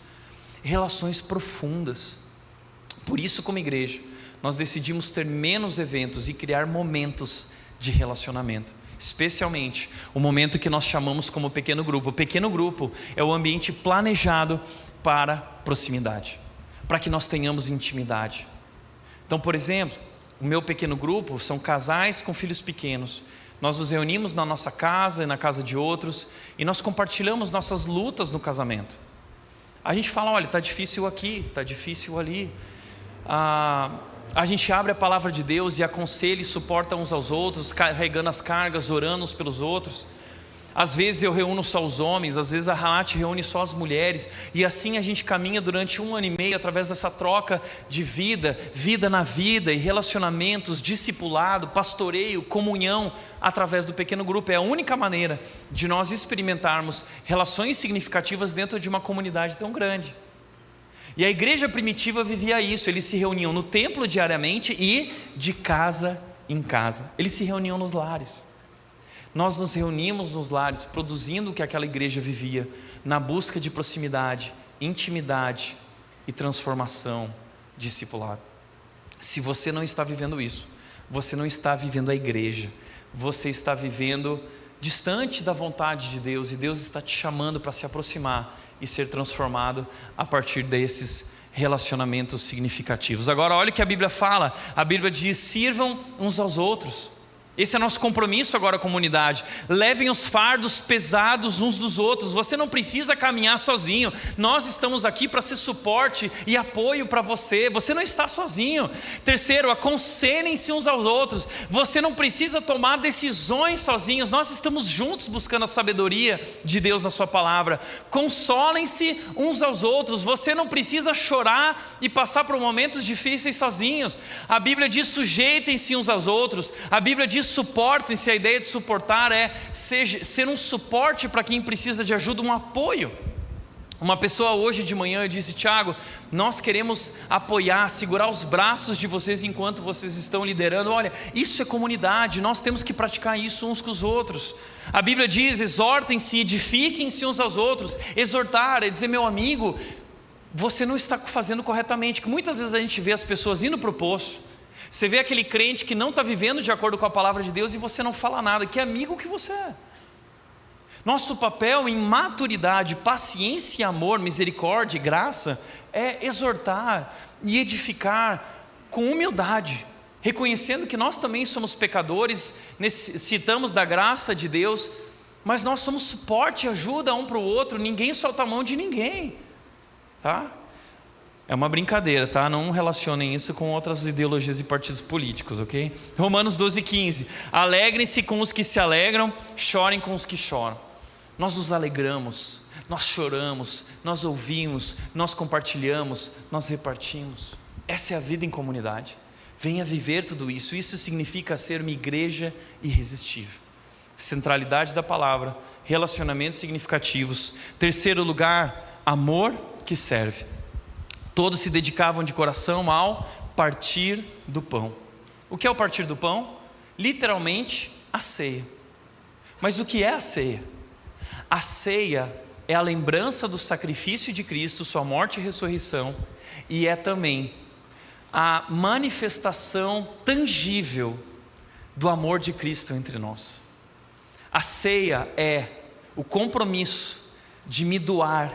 relações profundas. Por isso, como igreja, nós decidimos ter menos eventos e criar momentos de relacionamento. Especialmente o momento que nós chamamos como pequeno grupo. O pequeno grupo é o ambiente planejado para proximidade, para que nós tenhamos intimidade. Então, por exemplo, o meu pequeno grupo são casais com filhos pequenos. Nós nos reunimos na nossa casa e na casa de outros e nós compartilhamos nossas lutas no casamento. A gente fala, olha, está difícil aqui, está difícil ali. A gente abre a palavra de Deus e aconselha e suporta uns aos outros, carregando as cargas, orando uns pelos outros. Às vezes eu reúno só os homens, às vezes a Raat reúne só as mulheres, e assim a gente caminha durante 1 ano e meio através dessa troca de vida, vida na vida e relacionamentos, discipulado, pastoreio, comunhão, através do pequeno grupo. É a única maneira de nós experimentarmos relações significativas dentro de uma comunidade tão grande. E a igreja primitiva vivia isso, eles se reuniam no templo diariamente e de casa em casa, eles se reuniam nos lares. Nós nos reunimos nos lares, produzindo o que aquela igreja vivia, na busca de proximidade, intimidade e transformação, discipulado. Se você não está vivendo isso, você não está vivendo a igreja, você está vivendo distante da vontade de Deus, e Deus está te chamando para se aproximar e ser transformado a partir desses relacionamentos significativos. Agora, olha o que a Bíblia fala. A Bíblia diz: sirvam uns aos outros. Esse é nosso compromisso agora, comunidade. Levem os fardos pesados uns dos outros. Você não precisa caminhar sozinho. Nós estamos aqui para ser suporte e apoio para você. Você não está sozinho. Terceiro, aconselhem-se uns aos outros. Você não precisa tomar decisões sozinhos. Nós estamos juntos buscando a sabedoria de Deus na sua palavra. Consolem-se uns aos outros. Você não precisa chorar e passar por momentos difíceis sozinhos. A Bíblia diz: sujeitem-se uns aos outros. A Bíblia diz: suportem-se. A ideia de suportar é ser um suporte para quem precisa de ajuda, um apoio. Uma pessoa hoje de manhã disse: Tiago, nós queremos apoiar, segurar os braços de vocês enquanto vocês estão liderando. Olha, isso é comunidade, nós temos que praticar isso uns com os outros. A Bíblia diz: exortem-se, edifiquem-se uns aos outros. Exortar é dizer: meu amigo, você não está fazendo corretamente. Que muitas vezes a gente vê as pessoas indo para o poço. Você vê aquele crente que não está vivendo de acordo com a palavra de Deus e você não fala nada. Que amigo que você é. Nosso papel em maturidade, paciência, amor, misericórdia e graça é exortar e edificar com humildade, reconhecendo que nós também somos pecadores, necessitamos da graça de Deus, mas nós somos suporte e ajuda um para o outro. Ninguém solta a mão de ninguém, tá? É uma brincadeira, tá? Não relacionem isso com outras ideologias e partidos políticos, ok? Romanos 12:15. Alegrem-se com os que se alegram, chorem com os que choram. Nós nos alegramos, nós choramos, nós ouvimos, nós compartilhamos, nós repartimos. Essa é a vida em comunidade. Venha viver tudo isso. Isso significa ser uma igreja irresistível. Centralidade da palavra, relacionamentos significativos. Terceiro lugar, amor que serve. Todos se dedicavam de coração ao partir do pão. O que é o partir do pão? Literalmente, a ceia. Mas o que é a ceia? A ceia é a lembrança do sacrifício de Cristo, sua morte e ressurreição, e é também a manifestação tangível do amor de Cristo entre nós. A ceia é o compromisso de me doar,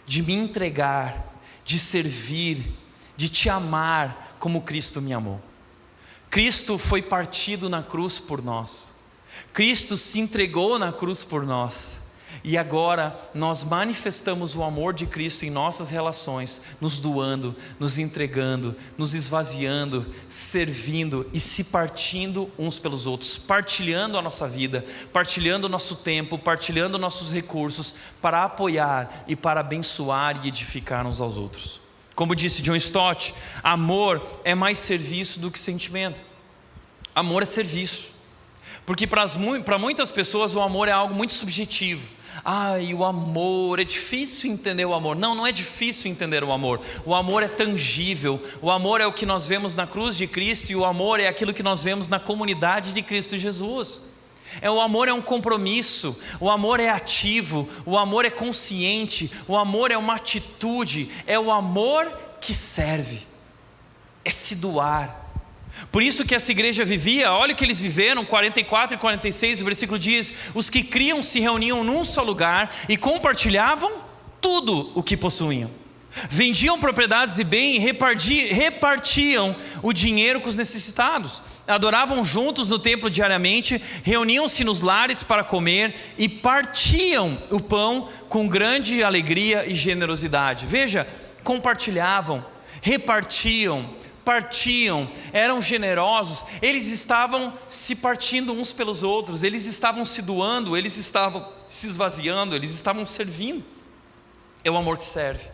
de me entregar, de servir, de te amar como Cristo me amou. Cristo foi partido na cruz por nós. Cristo se entregou na cruz por nós. E agora nós manifestamos o amor de Cristo em nossas relações, nos doando, nos entregando, nos esvaziando, servindo e se partindo uns pelos outros, partilhando a nossa vida, partilhando o nosso tempo, partilhando nossos recursos para apoiar e para abençoar e edificar uns aos outros. Como disse John Stott, amor é mais serviço do que sentimento. Amor é serviço. Porque para muitas pessoas o amor é algo muito subjetivo. Ai, o amor, é difícil entender o amor. Não, não é difícil entender o amor. O amor é tangível. O amor é o que nós vemos na cruz de Cristo, e o amor é aquilo que nós vemos na comunidade de Cristo Jesus. O amor é um compromisso, o amor é ativo, o amor é consciente, o amor é uma atitude, é o amor que serve, é se doar. Por isso que essa igreja vivia, olha o que eles viveram, 44 e 46, o versículo diz: os que criam se reuniam num só lugar e compartilhavam tudo o que possuíam. Vendiam propriedades e bens e repartiam o dinheiro com os necessitados. Adoravam juntos no templo diariamente, reuniam-se nos lares para comer e partiam o pão com grande alegria e generosidade. Veja, compartilhavam, repartiam, partiam, eram generosos, eles estavam se partindo uns pelos outros, eles estavam se doando, eles estavam se esvaziando, eles estavam servindo. É o amor que serve.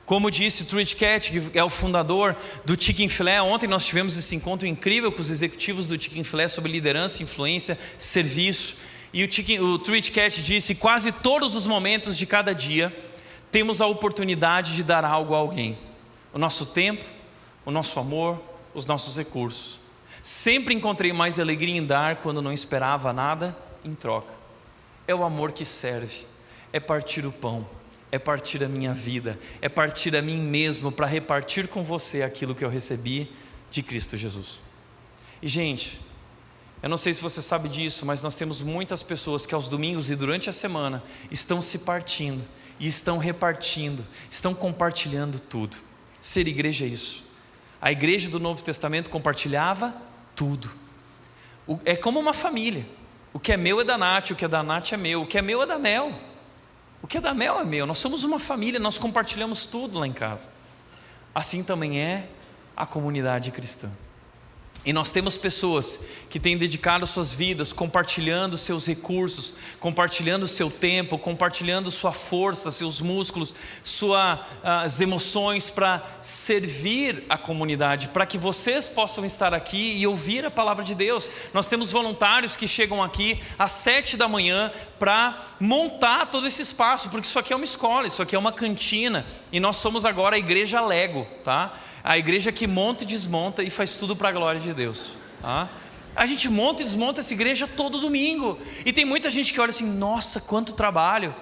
Como disse Truett Cathy, que é o fundador do Chicken Filé, ontem nós tivemos esse encontro incrível com os executivos do Chicken Filé sobre liderança, influência, serviço. E o Truett Cathy disse: quase todos os momentos de cada dia temos a oportunidade de dar algo a alguém. O nosso tempo, o nosso amor, os nossos recursos. Sempre encontrei mais alegria em dar quando não esperava nada em troca. É o amor que serve, é partir o pão, é partir a minha vida, é partir a mim mesmo para repartir com você aquilo que eu recebi de Cristo Jesus. E gente, eu não sei se você sabe disso, mas nós temos muitas pessoas que aos domingos e durante a semana estão se partindo e estão repartindo, estão compartilhando tudo. Ser igreja é isso. A igreja do Novo Testamento compartilhava tudo. É como uma família. O que é meu é da Nath, o que é da Nath é meu, o que é meu é da Mel. O que é da Mel é meu. Nós somos uma família, nós compartilhamos tudo lá em casa. Assim também é a comunidade cristã. E nós temos pessoas que têm dedicado suas vidas, compartilhando seus recursos, compartilhando seu tempo, compartilhando sua força, seus músculos, suas emoções para servir a comunidade, para que vocês possam estar aqui e ouvir a palavra de Deus. Nós temos voluntários que chegam aqui às 7 da manhã para montar todo esse espaço, porque isso aqui é uma escola, isso aqui é uma cantina, e nós somos agora a igreja Lego, tá? A igreja que monta e desmonta e faz tudo para a glória de Deus, tá? A gente monta e desmonta essa igreja todo domingo. E tem muita gente que olha assim: nossa, quanto trabalho.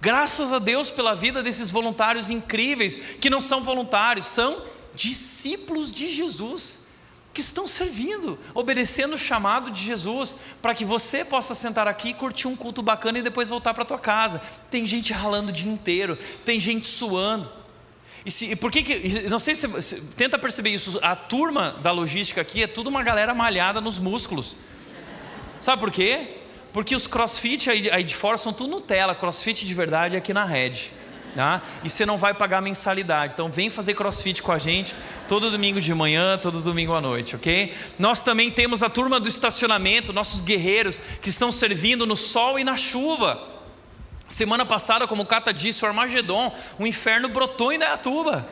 Graças a Deus pela vida desses voluntários incríveis, que não são voluntários, são discípulos de Jesus, que estão servindo, obedecendo o chamado de Jesus, para que você possa sentar aqui, curtir um culto bacana e depois voltar para a tua casa. Tem gente ralando o dia inteiro, tem gente suando. Não sei se você tenta perceber isso, a turma da logística aqui é tudo uma galera malhada nos músculos. Sabe por quê? Porque os crossfit aí de fora são tudo Nutella, crossfit de verdade é aqui na Red, tá? E você não vai pagar mensalidade, então vem fazer crossfit com a gente todo domingo de manhã, todo domingo à noite, ok? Nós também temos a turma do estacionamento, nossos guerreiros que estão servindo no sol e na chuva. Semana passada, como o Cata disse, o Armagedon, o inferno brotou em Indaiatuba.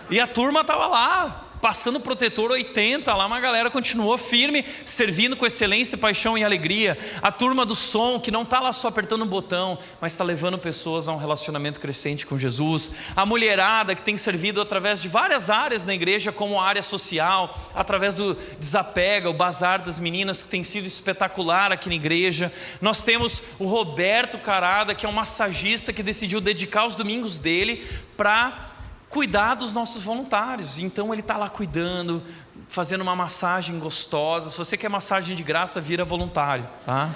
E a turma estava lá, passando protetor 80, lá uma galera continuou firme, servindo com excelência, paixão e alegria. A turma do som, que não está lá só apertando um botão, mas está levando pessoas a um relacionamento crescente com Jesus. A mulherada, que tem servido através de várias áreas na igreja, como a área social, através do Desapega, o bazar das meninas, que tem sido espetacular aqui na igreja. Nós temos o Roberto Carada, que é um massagista que decidiu dedicar os domingos dele para cuidar dos nossos voluntários. Então ele está lá cuidando, fazendo uma massagem gostosa. Se você quer massagem de graça, vira voluntário, tá?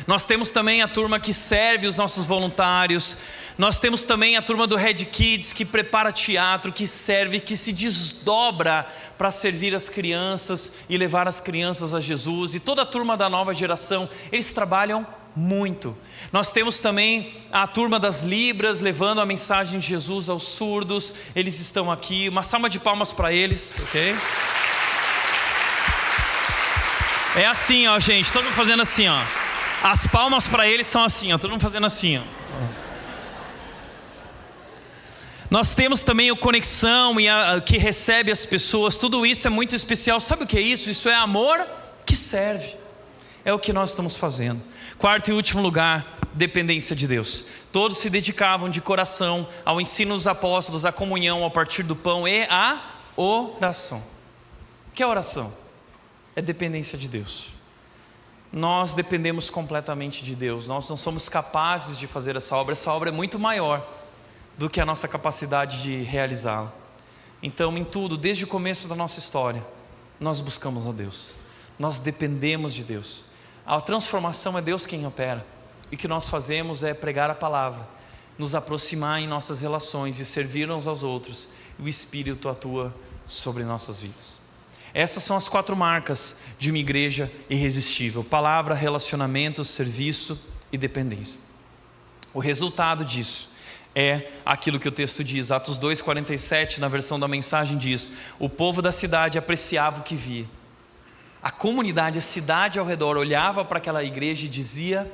Nós temos também a turma que serve os nossos voluntários. Nós temos também a turma do Red Kids, que prepara teatro, que serve, que se desdobra para servir as crianças e levar as crianças a Jesus. E toda a turma da nova geração, eles trabalham muito. Nós temos também a turma das Libras, levando a mensagem de Jesus aos surdos. Eles estão aqui, uma salva de palmas para eles, ok? É assim, ó, gente, todo mundo fazendo assim, ó. As palmas para eles são assim, ó, todo mundo fazendo assim, ó. Nós temos também o Conexão, que recebe as pessoas. Tudo isso é muito especial. Sabe o que é isso? Isso é amor que serve. É o que nós estamos fazendo. Quarto e último lugar, dependência de Deus. Todos se dedicavam de coração ao ensino dos apóstolos, à comunhão, ao partir do pão e à oração. O que é oração? É dependência de Deus. Nós dependemos completamente de Deus. Nós não somos capazes de fazer essa obra. Essa obra é muito maior do que a nossa capacidade de realizá-la. Então, em tudo, desde o começo da nossa história, nós buscamos a Deus. Nós dependemos de Deus. A transformação é Deus quem opera. E o que nós fazemos é pregar a palavra, nos aproximar em nossas relações e servir uns aos outros. E o Espírito atua sobre nossas vidas. Essas são as 4 marcas de uma igreja irresistível: palavra, relacionamento, serviço e dependência. O resultado disso é aquilo que o texto diz, Atos 2,47, na versão da mensagem diz: o povo da cidade apreciava o que via. A comunidade, a cidade ao redor olhava para aquela igreja e dizia: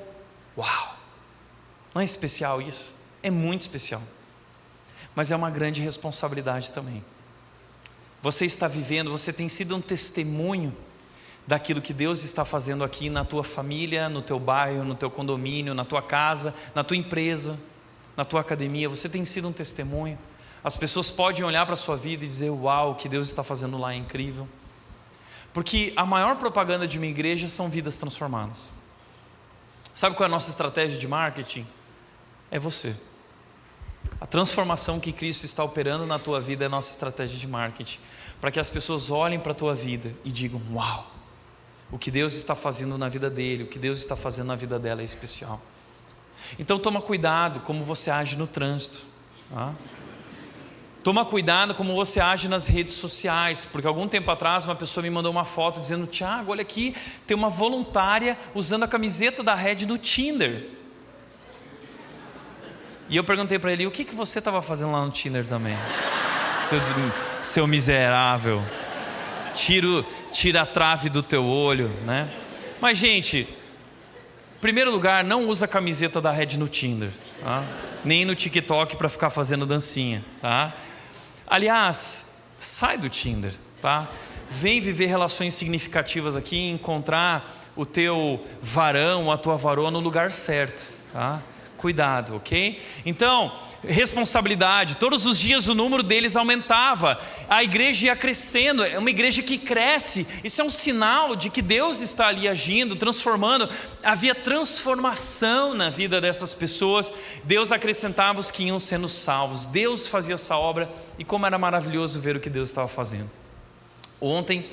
uau, não é especial isso? É muito especial. Mas é uma grande responsabilidade também. Você está vivendo, você tem sido um testemunho daquilo que Deus está fazendo aqui na tua família, no teu bairro, no teu condomínio, na tua casa, na tua empresa, na tua academia. Você tem sido um testemunho. As pessoas podem olhar para a sua vida e dizer: uau, o que Deus está fazendo lá é incrível. Porque a maior propaganda de uma igreja são vidas transformadas. Sabe qual é a nossa estratégia de marketing? É você. A transformação que Cristo está operando na tua vida é a nossa estratégia de marketing, para que as pessoas olhem para a tua vida e digam: uau, o que Deus está fazendo na vida dele, o que Deus está fazendo na vida dela é especial. Então toma cuidado como você age no trânsito, tá? Toma cuidado como você age nas redes sociais, porque algum tempo atrás uma pessoa me mandou uma foto dizendo: Tiago, olha aqui, tem uma voluntária usando a camiseta da Red no Tinder. E eu perguntei para ele: o que você estava fazendo lá no Tinder também? Seu miserável. Tira a trave do teu olho, né? Mas, gente, em primeiro lugar, não usa a camiseta da Red no Tinder, tá? Nem no TikTok para ficar fazendo dancinha, tá? Aliás, sai do Tinder, tá? Vem viver relações significativas aqui e encontrar o teu varão, a tua varoa no lugar certo, tá? Cuidado, ok? Então, responsabilidade. Todos os dias o número deles aumentava. A igreja ia crescendo. É uma igreja que cresce. Isso é um sinal de que Deus está ali agindo, transformando. Havia transformação na vida dessas pessoas. Deus acrescentava os que iam sendo salvos. Deus fazia essa obra. E como era maravilhoso ver o que Deus estava fazendo. Ontem,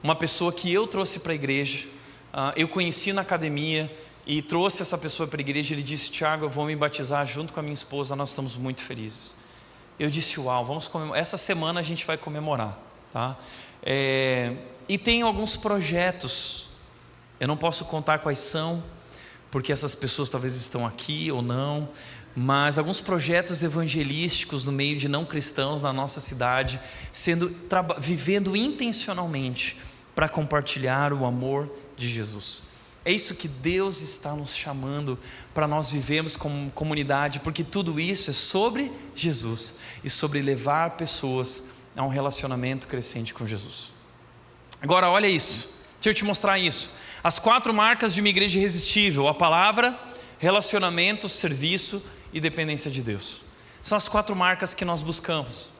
uma pessoa que eu trouxe para a igreja, eu conheci na academia, e trouxe essa pessoa para a igreja. Ele disse: Tiago, eu vou me batizar junto com a minha esposa, nós estamos muito felizes. Eu disse: uau, vamos comemorar. Essa semana a gente vai comemorar, tá? E tem alguns projetos, eu não posso contar quais são, porque essas pessoas talvez estão aqui ou não, mas alguns projetos evangelísticos no meio de não cristãos na nossa cidade, vivendo intencionalmente para compartilhar o amor de Jesus. É isso que Deus está nos chamando para nós vivermos como comunidade, porque tudo isso é sobre Jesus e sobre levar pessoas a um relacionamento crescente com Jesus. Agora olha isso, deixa eu te mostrar isso. As 4 marcas de uma igreja irresistível: a palavra, relacionamento, serviço e dependência de Deus. São as 4 marcas que nós buscamos.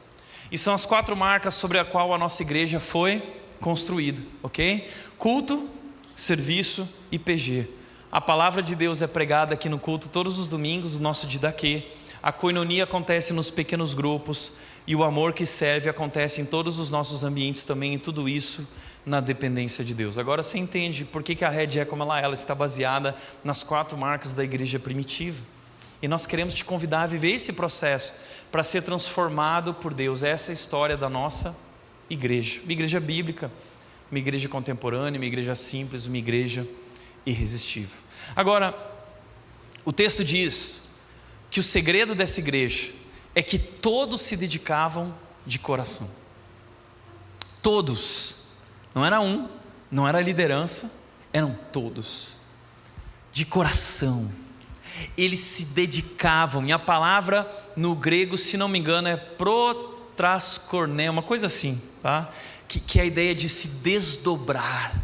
E são as 4 marcas sobre a qual a nossa igreja foi construída, ok? Culto, serviço e PG. A palavra de Deus é pregada aqui no culto todos os domingos, o nosso didaquê. A koinonia acontece nos pequenos grupos. E o amor que serve acontece em todos os nossos ambientes também. E tudo isso na dependência de Deus. Agora você entende por que a Red é como ela é. Ela está baseada nas 4 marcas da igreja primitiva. E nós queremos te convidar a viver esse processo para ser transformado por Deus. Essa é a história da nossa igreja. Uma igreja bíblica, uma igreja contemporânea, uma igreja simples, uma igreja irresistível. Agora, O texto diz que o segredo dessa igreja é que todos se dedicavam de coração. Todos. Não era um, não era liderança, eram todos. De coração. Eles se dedicavam. E a palavra no grego, se não me engano, é protraskorné, uma coisa assim, tá? Que é a ideia de se desdobrar.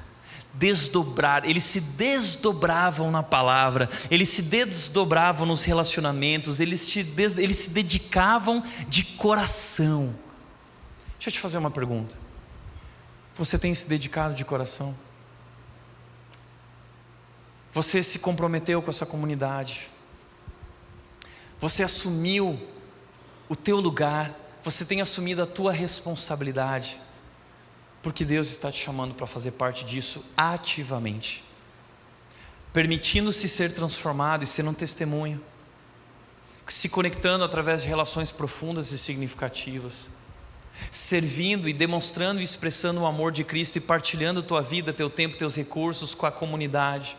Desdobrar, eles se desdobravam na palavra, eles se desdobravam nos relacionamentos, eles se dedicavam de coração. Deixa eu te fazer uma pergunta: você tem se dedicado de coração? Você se comprometeu com essa comunidade? Você assumiu o teu lugar? Você tem assumido a tua responsabilidade? Porque Deus está te chamando para fazer parte disso ativamente, permitindo-se ser transformado e ser um testemunho, se conectando através de relações profundas e significativas, servindo e demonstrando e expressando o amor de Cristo e partilhando tua vida, teu tempo, teus recursos com a comunidade,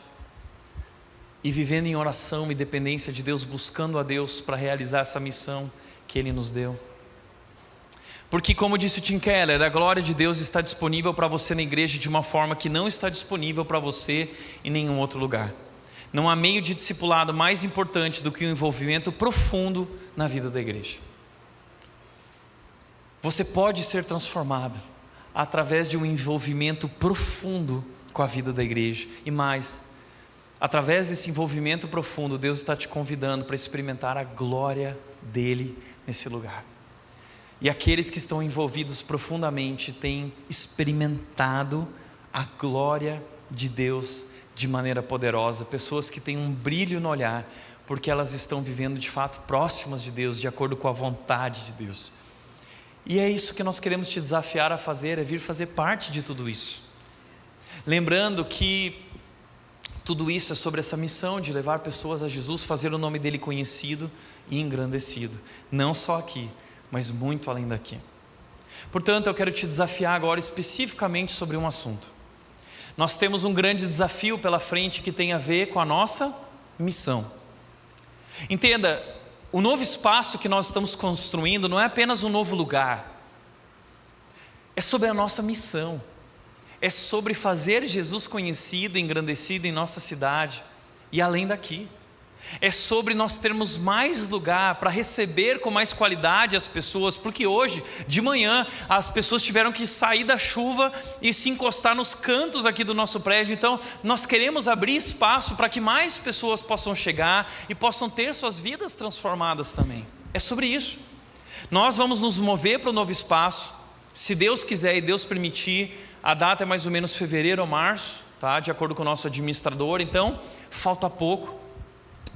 e vivendo em oração e dependência de Deus, buscando a Deus para realizar essa missão que Ele nos deu. Porque, como disse o Tim Keller, a glória de Deus está disponível para você na igreja de uma forma que não está disponível para você em nenhum outro lugar. Não há meio de discipulado mais importante do que o envolvimento profundo na vida da igreja. Você pode ser transformado através de um envolvimento profundo com a vida da igreja. E mais, através desse envolvimento profundo, Deus está te convidando para experimentar a glória dele nesse lugar. E aqueles que estão envolvidos profundamente têm experimentado a glória de Deus de maneira poderosa. Pessoas que têm um brilho no olhar, porque elas estão vivendo de fato próximas de Deus, de acordo com a vontade de Deus. E é isso que nós queremos te desafiar a fazer, é vir fazer parte de tudo isso. Lembrando que tudo isso é sobre essa missão de levar pessoas a Jesus, fazer o nome dele conhecido e engrandecido. Não só aqui, mas muito além daqui. Portanto, eu quero te desafiar agora especificamente sobre um assunto. Nós temos um grande desafio pela frente que tem a ver com a nossa missão. Entenda, o novo espaço que nós estamos construindo não é apenas um novo lugar. É sobre a nossa missão. É sobre fazer Jesus conhecido e engrandecido em nossa cidade e além daqui. É sobre nós termos mais lugar para receber com mais qualidade as pessoas, porque hoje, de manhã, as pessoas tiveram que sair da chuva e se encostar nos cantos aqui do nosso prédio. Então, nós queremos abrir espaço para que mais pessoas possam chegar e possam ter suas vidas transformadas também. É sobre isso. Nós vamos nos mover para o novo espaço, se Deus quiser e Deus permitir. A data é mais ou menos fevereiro ou março, tá? De acordo com o nosso administrador. Então, falta pouco.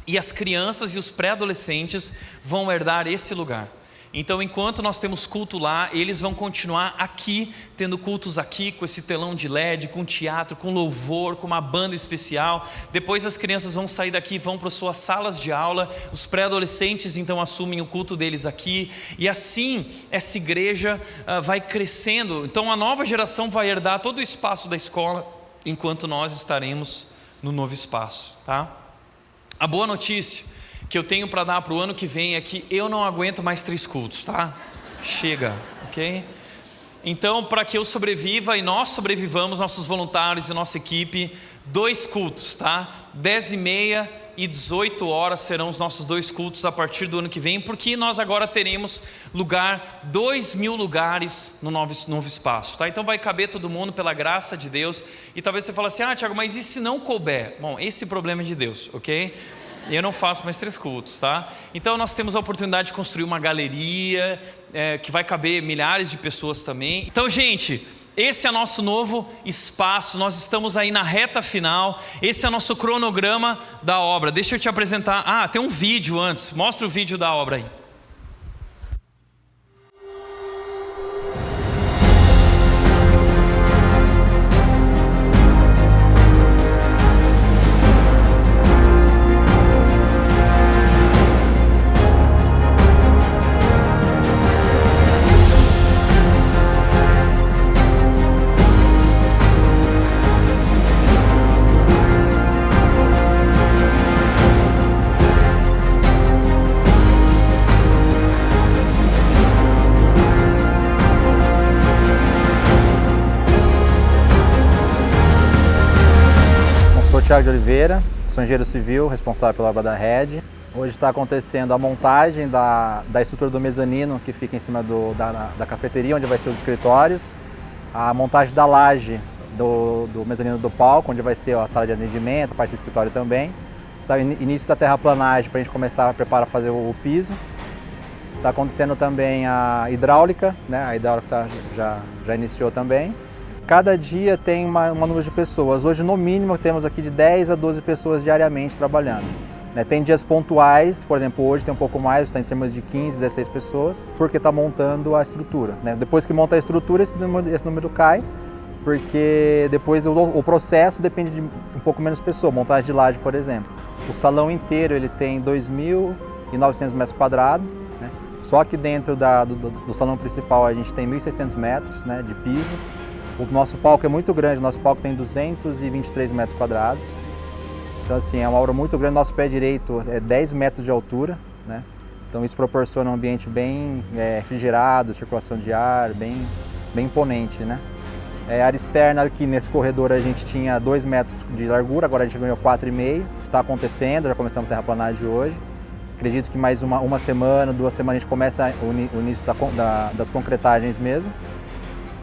E as crianças e os pré-adolescentes vão herdar esse lugar. Então, enquanto nós temos culto lá, eles vão continuar aqui, tendo cultos aqui, com esse telão de LED, com teatro, com louvor, com uma banda especial. Depois as crianças vão sair daqui e vão para suas salas de aula. Os pré-adolescentes então assumem o culto deles aqui. E assim essa igreja vai crescendo. Então a nova geração vai herdar todo o espaço da escola, enquanto nós estaremos no novo espaço, tá? A boa notícia que eu tenho para dar para o ano que vem é que eu não aguento mais 3 cultos, tá? Chega, ok? Então, para que eu sobreviva e nós sobrevivamos, nossos voluntários e nossa equipe, 2 cultos, tá? 10h30 e 18 horas serão os nossos 2 cultos a partir do ano que vem, porque nós agora teremos lugar, 2.000 lugares no novo espaço, tá? Então vai caber todo mundo pela graça de Deus. E talvez você fale assim: ah, Tiago, mas e se não couber? Bom, esse problema é de Deus, ok? E eu não faço mais 3 cultos, tá? Então nós temos a oportunidade de construir uma galeria que vai caber milhares de pessoas também. Então, gente, esse é nosso novo espaço, nós estamos aí na reta final. Esse é o nosso cronograma da obra. Deixa eu te apresentar. Ah, tem um vídeo antes, mostra o vídeo da obra aí. Thiago de Oliveira, sou engenheiro civil, responsável pela obra da Rede. Hoje está acontecendo a montagem da estrutura do mezanino que fica em cima da cafeteria, onde vai ser os escritórios. A montagem da laje do mezanino do palco, onde vai ser a sala de atendimento, a parte do escritório também. Tá, início da terraplanagem para a gente começar a preparar fazer o piso. Está acontecendo também a hidráulica, né? A hidráulica já iniciou também. Cada dia tem uma número de pessoas. Hoje, no mínimo, temos aqui de 10 a 12 pessoas diariamente trabalhando. Tem dias pontuais, por exemplo, hoje tem um pouco mais, está em termos de 15, 16 pessoas, porque está montando a estrutura. Depois que monta a estrutura, esse número cai, porque depois o processo depende de um pouco menos pessoas, montagem de laje, por exemplo. O salão inteiro ele tem 2.900 metros quadrados, né? Só que dentro do salão principal a gente tem 1.600 metros, né, de piso. O nosso palco é muito grande, o nosso palco tem 223 metros quadrados. Então, assim, é uma obra muito grande. Nosso pé direito é 10 metros de altura, né? Então, isso proporciona um ambiente bem refrigerado, circulação de ar, bem imponente, né? A área externa aqui nesse corredor a gente tinha 2 metros de largura, agora a gente ganhou 4,5. Está acontecendo, já começamos a terraplanagem hoje. Acredito que mais uma semana, 2 semanas a gente começa o início das concretagens mesmo.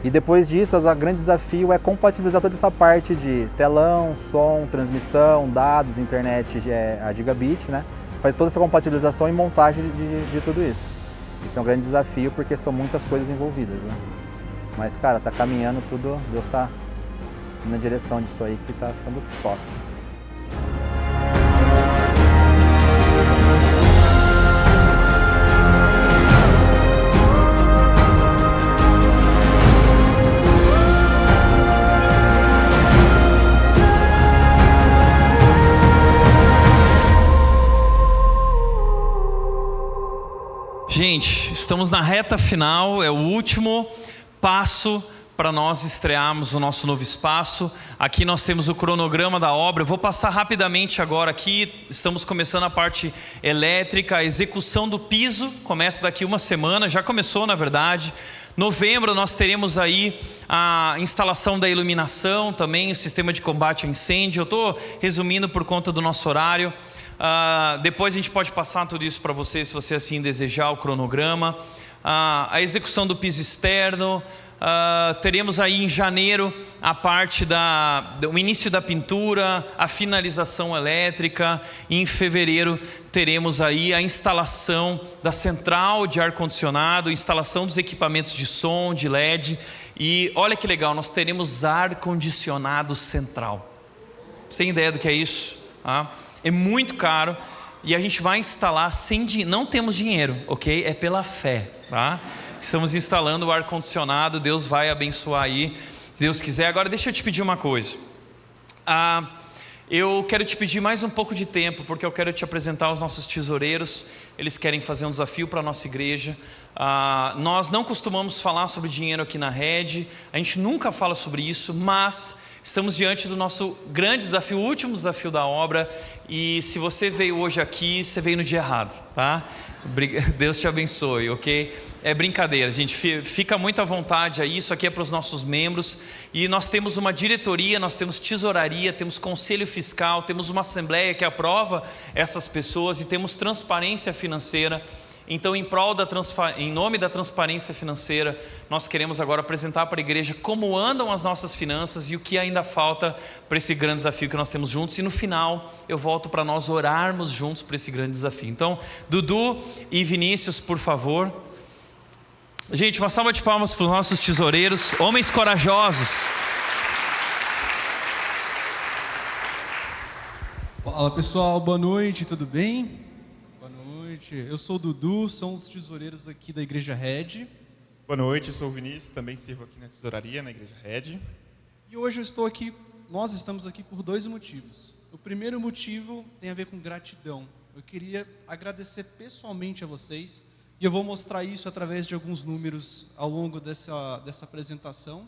E depois disso, o grande desafio é compatibilizar toda essa parte de telão, som, transmissão, dados, internet a gigabit, né? Fazer toda essa compatibilização e montagem de tudo isso. Isso é um grande desafio porque são muitas coisas envolvidas, né? Mas, cara, tá caminhando tudo, Deus tá na direção disso aí que tá ficando top. Gente, estamos na reta final, é o último passo para nós estrearmos o nosso novo espaço. Aqui nós temos o cronograma da obra. Eu vou passar rapidamente agora aqui. Estamos começando a parte elétrica, a execução do piso. Começa daqui uma semana, já começou na verdade. Novembro nós teremos aí a instalação da iluminação, também o sistema de combate a incêndio. Eu estou resumindo por conta do nosso horário. Depois a gente pode passar tudo isso para você, se você assim desejar, o cronograma. A execução do piso externo. Teremos aí em janeiro a parte do início da pintura, a finalização elétrica. E em fevereiro teremos aí a instalação da central de ar-condicionado, instalação dos equipamentos de som, de LED. E olha que legal, nós teremos ar-condicionado central. Você tem ideia do que é isso? É muito caro e a gente vai instalar sem dinheiro. Não temos dinheiro, ok? É pela fé, tá? Estamos instalando o ar-condicionado. Deus vai abençoar aí, se Deus quiser. Agora deixa eu te pedir uma coisa. Eu quero te pedir mais um pouco de tempo, porque eu quero te apresentar os nossos tesoureiros. Eles querem fazer um desafio para a nossa igreja. Nós não costumamos falar sobre dinheiro aqui na Rede. A gente nunca fala sobre isso, mas estamos diante do nosso grande desafio, o último desafio da obra. E se você veio hoje aqui, você veio no dia errado, tá? Deus te abençoe, ok? É brincadeira, gente, fica muito à vontade aí. Isso aqui é para os nossos membros. E nós temos uma diretoria, nós temos tesouraria, temos conselho fiscal, temos uma assembleia que aprova essas pessoas e temos transparência financeira. Então, em nome da transparência financeira, nós queremos agora apresentar para a igreja como andam as nossas finanças e o que ainda falta para esse grande desafio que nós temos juntos. E no final, eu volto para nós orarmos juntos para esse grande desafio. Então, Dudu e Vinícius, por favor. Gente, uma salva de palmas para os nossos tesoureiros, homens corajosos. Fala pessoal, boa noite, tudo bem? Eu sou o Dudu, sou um dos tesoureiros aqui da Igreja Rede. Boa noite, eu sou o Vinícius, também sirvo aqui na tesouraria, na Igreja Rede. E hoje nós estamos aqui por 2 motivos. O primeiro motivo tem a ver com gratidão. Eu queria agradecer pessoalmente a vocês, e eu vou mostrar isso através de alguns números ao longo dessa apresentação.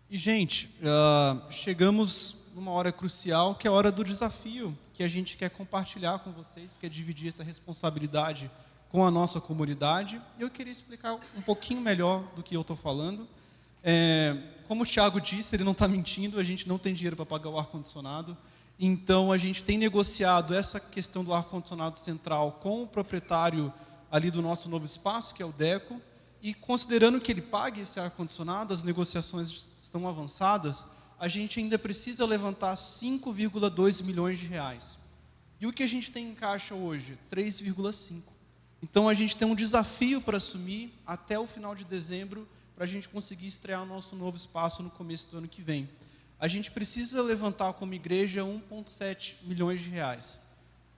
E gente, chegamos numa hora crucial, que é a hora do desafio, que a gente quer compartilhar com vocês, quer dividir essa responsabilidade com a nossa comunidade. E eu queria explicar um pouquinho melhor do que eu estou falando. Como o Thiago disse, ele não está mentindo, a gente não tem dinheiro para pagar o ar-condicionado. Então a gente tem negociado essa questão do ar-condicionado central com o proprietário ali do nosso novo espaço, que é o Deco, e considerando que ele pague esse ar-condicionado, as negociações estão avançadas, a gente ainda precisa levantar 5,2 milhões de reais. E o que a gente tem em caixa hoje? 3,5. Então a gente tem um desafio para assumir até o final de dezembro, para a gente conseguir estrear o nosso novo espaço no começo do ano que vem. A gente precisa levantar como igreja 1,7 milhões de reais.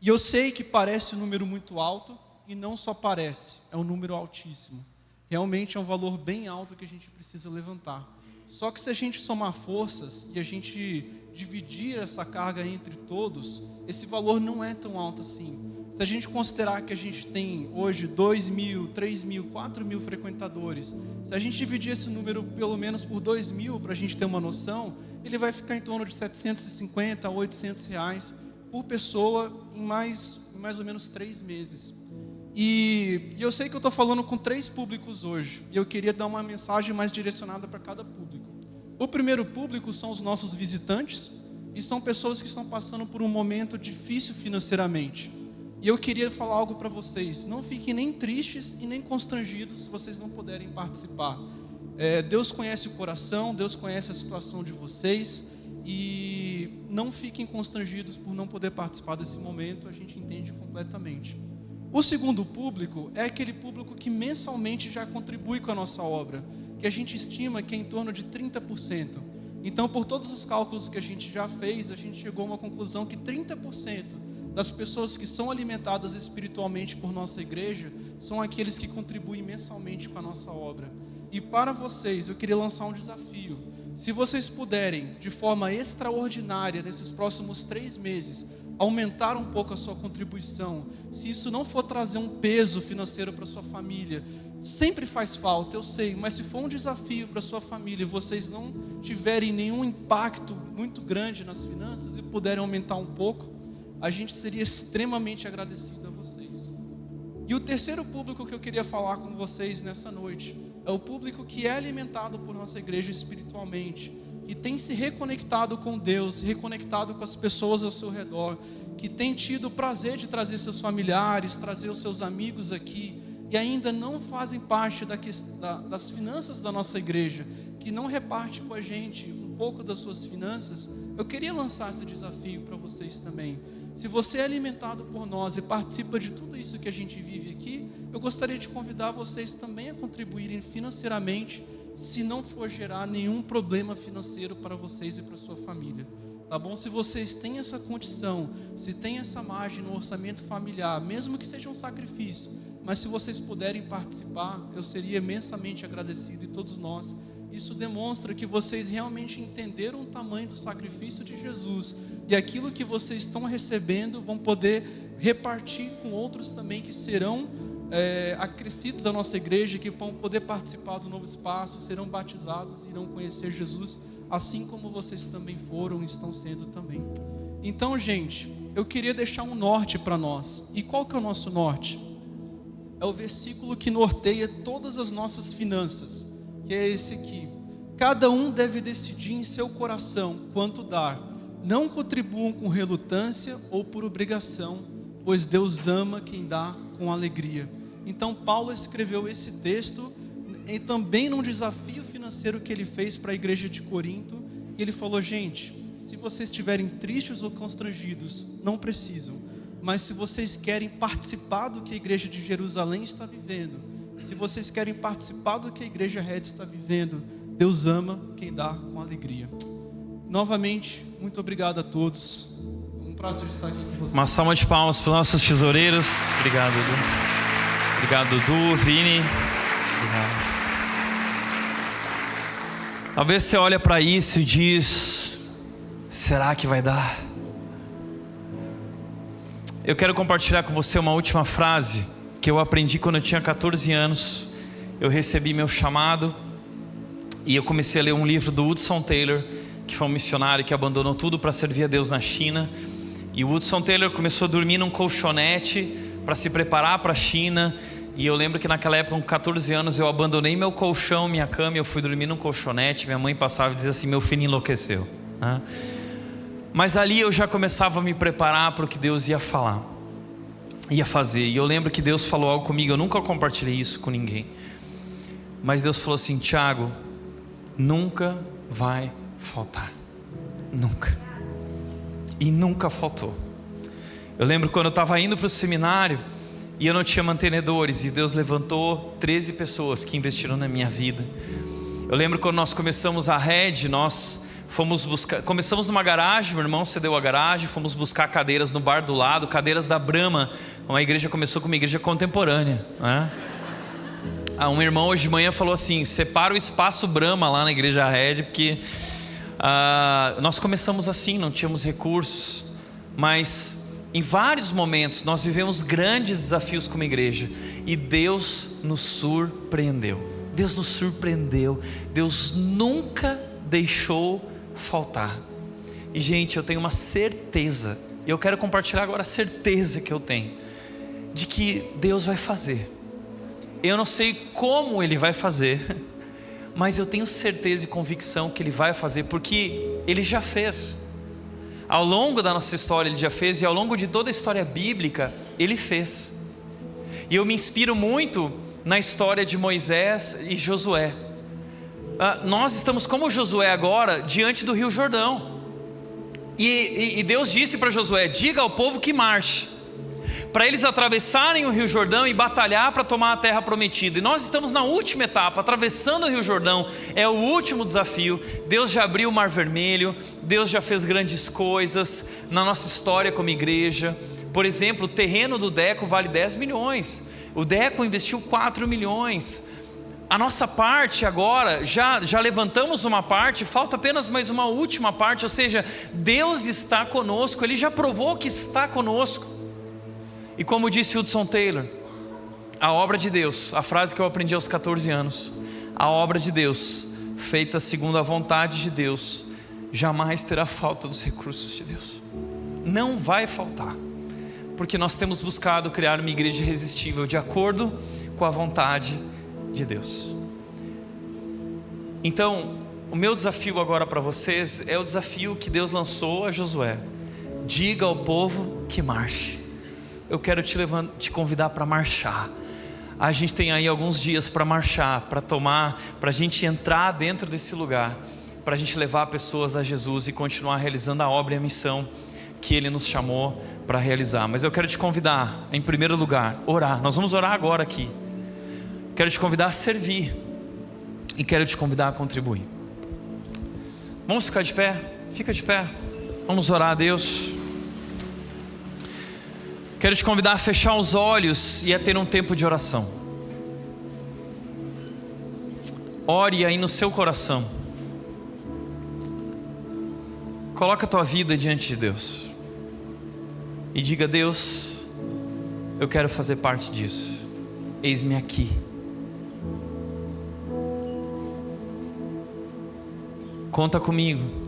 E eu sei que parece um número muito alto, e não só parece, é um número altíssimo. Realmente é um valor bem alto que a gente precisa levantar. Só que se a gente somar forças e a gente dividir essa carga entre todos, esse valor não é tão alto assim. Se a gente considerar que a gente tem hoje 2.000, 3.000, 4.000 frequentadores, se a gente dividir esse número pelo menos por 2.000, para a gente ter uma noção, ele vai ficar em torno de 750 a 800 reais por pessoa em mais ou menos 3 meses. E eu sei que eu estou falando com 3 públicos hoje, e eu queria dar uma mensagem mais direcionada para cada público. O primeiro público são os nossos visitantes, e são pessoas que estão passando por um momento difícil financeiramente. E eu queria falar algo para vocês: não fiquem nem tristes e nem constrangidos se vocês não puderem participar. Deus conhece o coração, Deus conhece a situação de vocês, e não fiquem constrangidos por não poder participar desse momento, a gente entende completamente. O segundo público é aquele público que mensalmente já contribui com a nossa obra, que a gente estima que é em torno de 30%. Então, por todos os cálculos que a gente já fez, a gente chegou a uma conclusão que 30% das pessoas que são alimentadas espiritualmente por nossa igreja são aqueles que contribuem mensalmente com a nossa obra. E para vocês, eu queria lançar um desafio. Se vocês puderem, de forma extraordinária, nesses próximos 3 meses, aumentar um pouco a sua contribuição, se isso não for trazer um peso financeiro para sua família, sempre faz falta, eu sei, mas se for um desafio para sua família e vocês não tiverem nenhum impacto muito grande nas finanças e puderem aumentar um pouco, a gente seria extremamente agradecido a vocês. E o terceiro público que eu queria falar com vocês nessa noite é o público que é alimentado por nossa igreja espiritualmente, que tem se reconectado com Deus, se reconectado com as pessoas ao seu redor, que tem tido o prazer de trazer seus familiares, trazer os seus amigos aqui, e ainda não fazem parte das finanças da nossa igreja, que não reparte com a gente um pouco das suas finanças. Eu queria lançar esse desafio para vocês também. Se você é alimentado por nós e participa de tudo isso que a gente vive aqui, eu gostaria de convidar vocês também a contribuírem financeiramente, se não for gerar nenhum problema financeiro para vocês e para sua família, tá bom? Se vocês têm essa condição, se tem essa margem no orçamento familiar, mesmo que seja um sacrifício, mas se vocês puderem participar, eu seria imensamente agradecido, e todos nós. Isso demonstra que vocês realmente entenderam o tamanho do sacrifício de Jesus, e aquilo que vocês estão recebendo vão poder repartir com outros também que serão acrescidos à nossa igreja, que vão poder participar do novo espaço, serão batizados e irão conhecer Jesus, assim como vocês também foram e estão sendo também. Então, gente, eu queria deixar um norte para nós. E qual que é o nosso norte? É o versículo que norteia todas as nossas finanças, que é esse aqui: cada um deve decidir em seu coração quanto dar, não contribuam com relutância ou por obrigação, pois Deus ama quem dá com alegria. Então Paulo escreveu esse texto e também num desafio financeiro que ele fez para a igreja de Corinto, e ele falou: gente, se vocês estiverem tristes ou constrangidos, não precisam, mas se vocês querem participar do que a igreja de Jerusalém está vivendo, se vocês querem participar do que a igreja Red está vivendo, Deus ama quem dá com alegria. Novamente, muito obrigado a todos. Um prazer estar aqui com vocês. Uma salva de palmas para os nossos tesoureiros. Obrigado, Dudu. Obrigado, Dudu, Vini. Obrigado. Talvez você olhe para isso e diz: será que vai dar? Eu quero compartilhar com você uma última frase que eu aprendi quando eu tinha 14 anos. Eu recebi meu chamado e eu comecei a ler um livro do Hudson Taylor, que foi um missionário que abandonou tudo para servir a Deus na China. E o Hudson Taylor começou a dormir num colchonete para se preparar para a China. E eu lembro que naquela época, com 14 anos, eu abandonei meu colchão, minha cama, e eu fui dormir num colchonete. Minha mãe passava e dizia assim: meu filho enlouqueceu. Mas ali eu já começava a me preparar para o que Deus ia falar, ia fazer. E eu lembro que Deus falou algo comigo, eu nunca compartilhei isso com ninguém. Mas Deus falou assim: Thiago, nunca vai faltar. Nunca. E nunca faltou. Eu lembro quando eu estava indo para o seminário e eu não tinha mantenedores, e Deus levantou 13 pessoas que investiram na minha vida. Eu lembro quando nós começamos a Red, nós fomos buscar, começamos numa garagem, meu irmão cedeu a garagem, fomos buscar cadeiras no bar do lado, cadeiras da Brahma. Uma igreja começou com uma igreja contemporânea, né? Um irmão hoje de manhã falou assim: separa o espaço Brahma lá na igreja Red, porque nós começamos assim, não tínhamos recursos, mas em vários momentos nós vivemos grandes desafios como igreja, e Deus nos surpreendeu. Deus nos surpreendeu. Deus nunca deixou faltar. E gente, eu tenho uma certeza, e eu quero compartilhar agora a certeza que eu tenho, de que Deus vai fazer. Eu não sei como Ele vai fazer, mas eu tenho certeza e convicção que Ele vai fazer, porque Ele já fez. Ao longo da nossa história Ele já fez, e ao longo de toda a história bíblica Ele fez. E eu me inspiro muito na história de Moisés e Josué. Nós estamos como Josué agora diante do Rio Jordão, e Deus disse para Josué: diga ao povo que marche, para eles atravessarem o Rio Jordão e batalhar para tomar a terra prometida. E nós estamos na última etapa, atravessando o Rio Jordão, é o último desafio. Deus já abriu o Mar Vermelho, Deus já fez grandes coisas na nossa história como igreja. Por exemplo, o terreno do Deco vale 10 milhões, o Deco investiu 4 milhões. A nossa parte agora, já levantamos uma parte, falta apenas mais uma última parte, ou seja, Deus está conosco, Ele já provou que está conosco. E como disse Hudson Taylor, a obra de Deus, a frase que eu aprendi aos 14 anos, a obra de Deus, feita segundo a vontade de Deus, jamais terá falta dos recursos de Deus. Não vai faltar, porque nós temos buscado criar uma igreja irresistível de acordo com a vontade de Deus. Então, o meu desafio agora para vocês é o desafio que Deus lançou a Josué: diga ao povo que marche. Eu quero te convidar para marchar. A gente tem aí alguns dias para marchar, para tomar, para a gente entrar dentro desse lugar, para a gente levar pessoas a Jesus e continuar realizando a obra e a missão que Ele nos chamou para realizar. Mas eu quero te convidar, em primeiro lugar, orar. Nós vamos orar agora aqui. Quero te convidar a servir e quero te convidar a contribuir. Vamos ficar de pé? Fica de pé. Vamos orar a Deus. Quero te convidar a fechar os olhos e a ter um tempo de oração. Ore aí no seu coração. Coloca a tua vida diante de Deus e diga: Deus, eu quero fazer parte disso. Eis-me aqui. Conta comigo.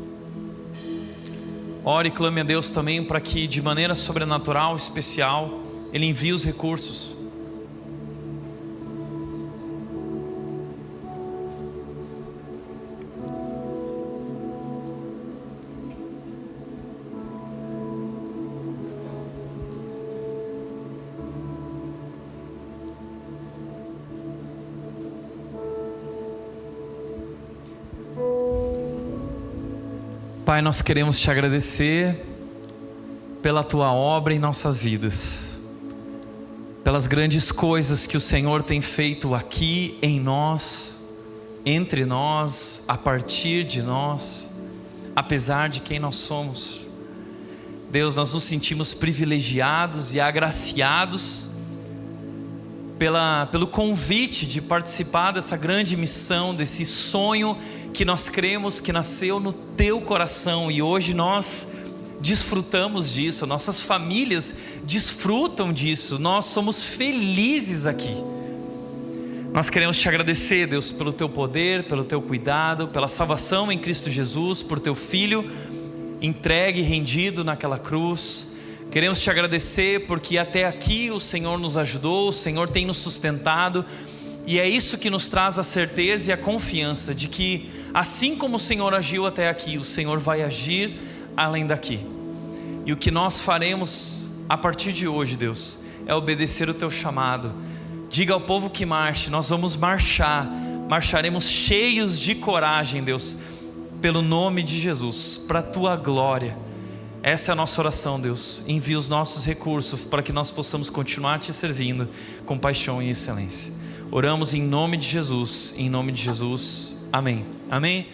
Ore e clame a Deus também para que de maneira sobrenatural, especial, Ele envie os recursos. Pai, nós queremos te agradecer pela tua obra em nossas vidas, pelas grandes coisas que o Senhor tem feito aqui em nós, entre nós, a partir de nós, apesar de quem nós somos. Deus, nós nos sentimos privilegiados e agraciados pelo convite de participar dessa grande missão, desse sonho que nós cremos que nasceu no teu coração, e hoje nós desfrutamos disso, nossas famílias desfrutam disso, nós somos felizes aqui. Nós queremos te agradecer, Deus, pelo teu poder, pelo teu cuidado, pela salvação em Cristo Jesus, por teu Filho entregue e rendido naquela cruz. Queremos te agradecer porque até aqui o Senhor nos ajudou, o Senhor tem nos sustentado, e é isso que nos traz a certeza e a confiança de que, assim como o Senhor agiu até aqui, o Senhor vai agir além daqui. E o que nós faremos a partir de hoje, Deus, é obedecer o teu chamado. Diga ao povo que marche, nós vamos marchar, marcharemos cheios de coragem, Deus, pelo nome de Jesus, para a tua glória. Essa é a nossa oração, Deus. Envia os nossos recursos para que nós possamos continuar te servindo com paixão e excelência. Oramos em nome de Jesus, amém. Amém.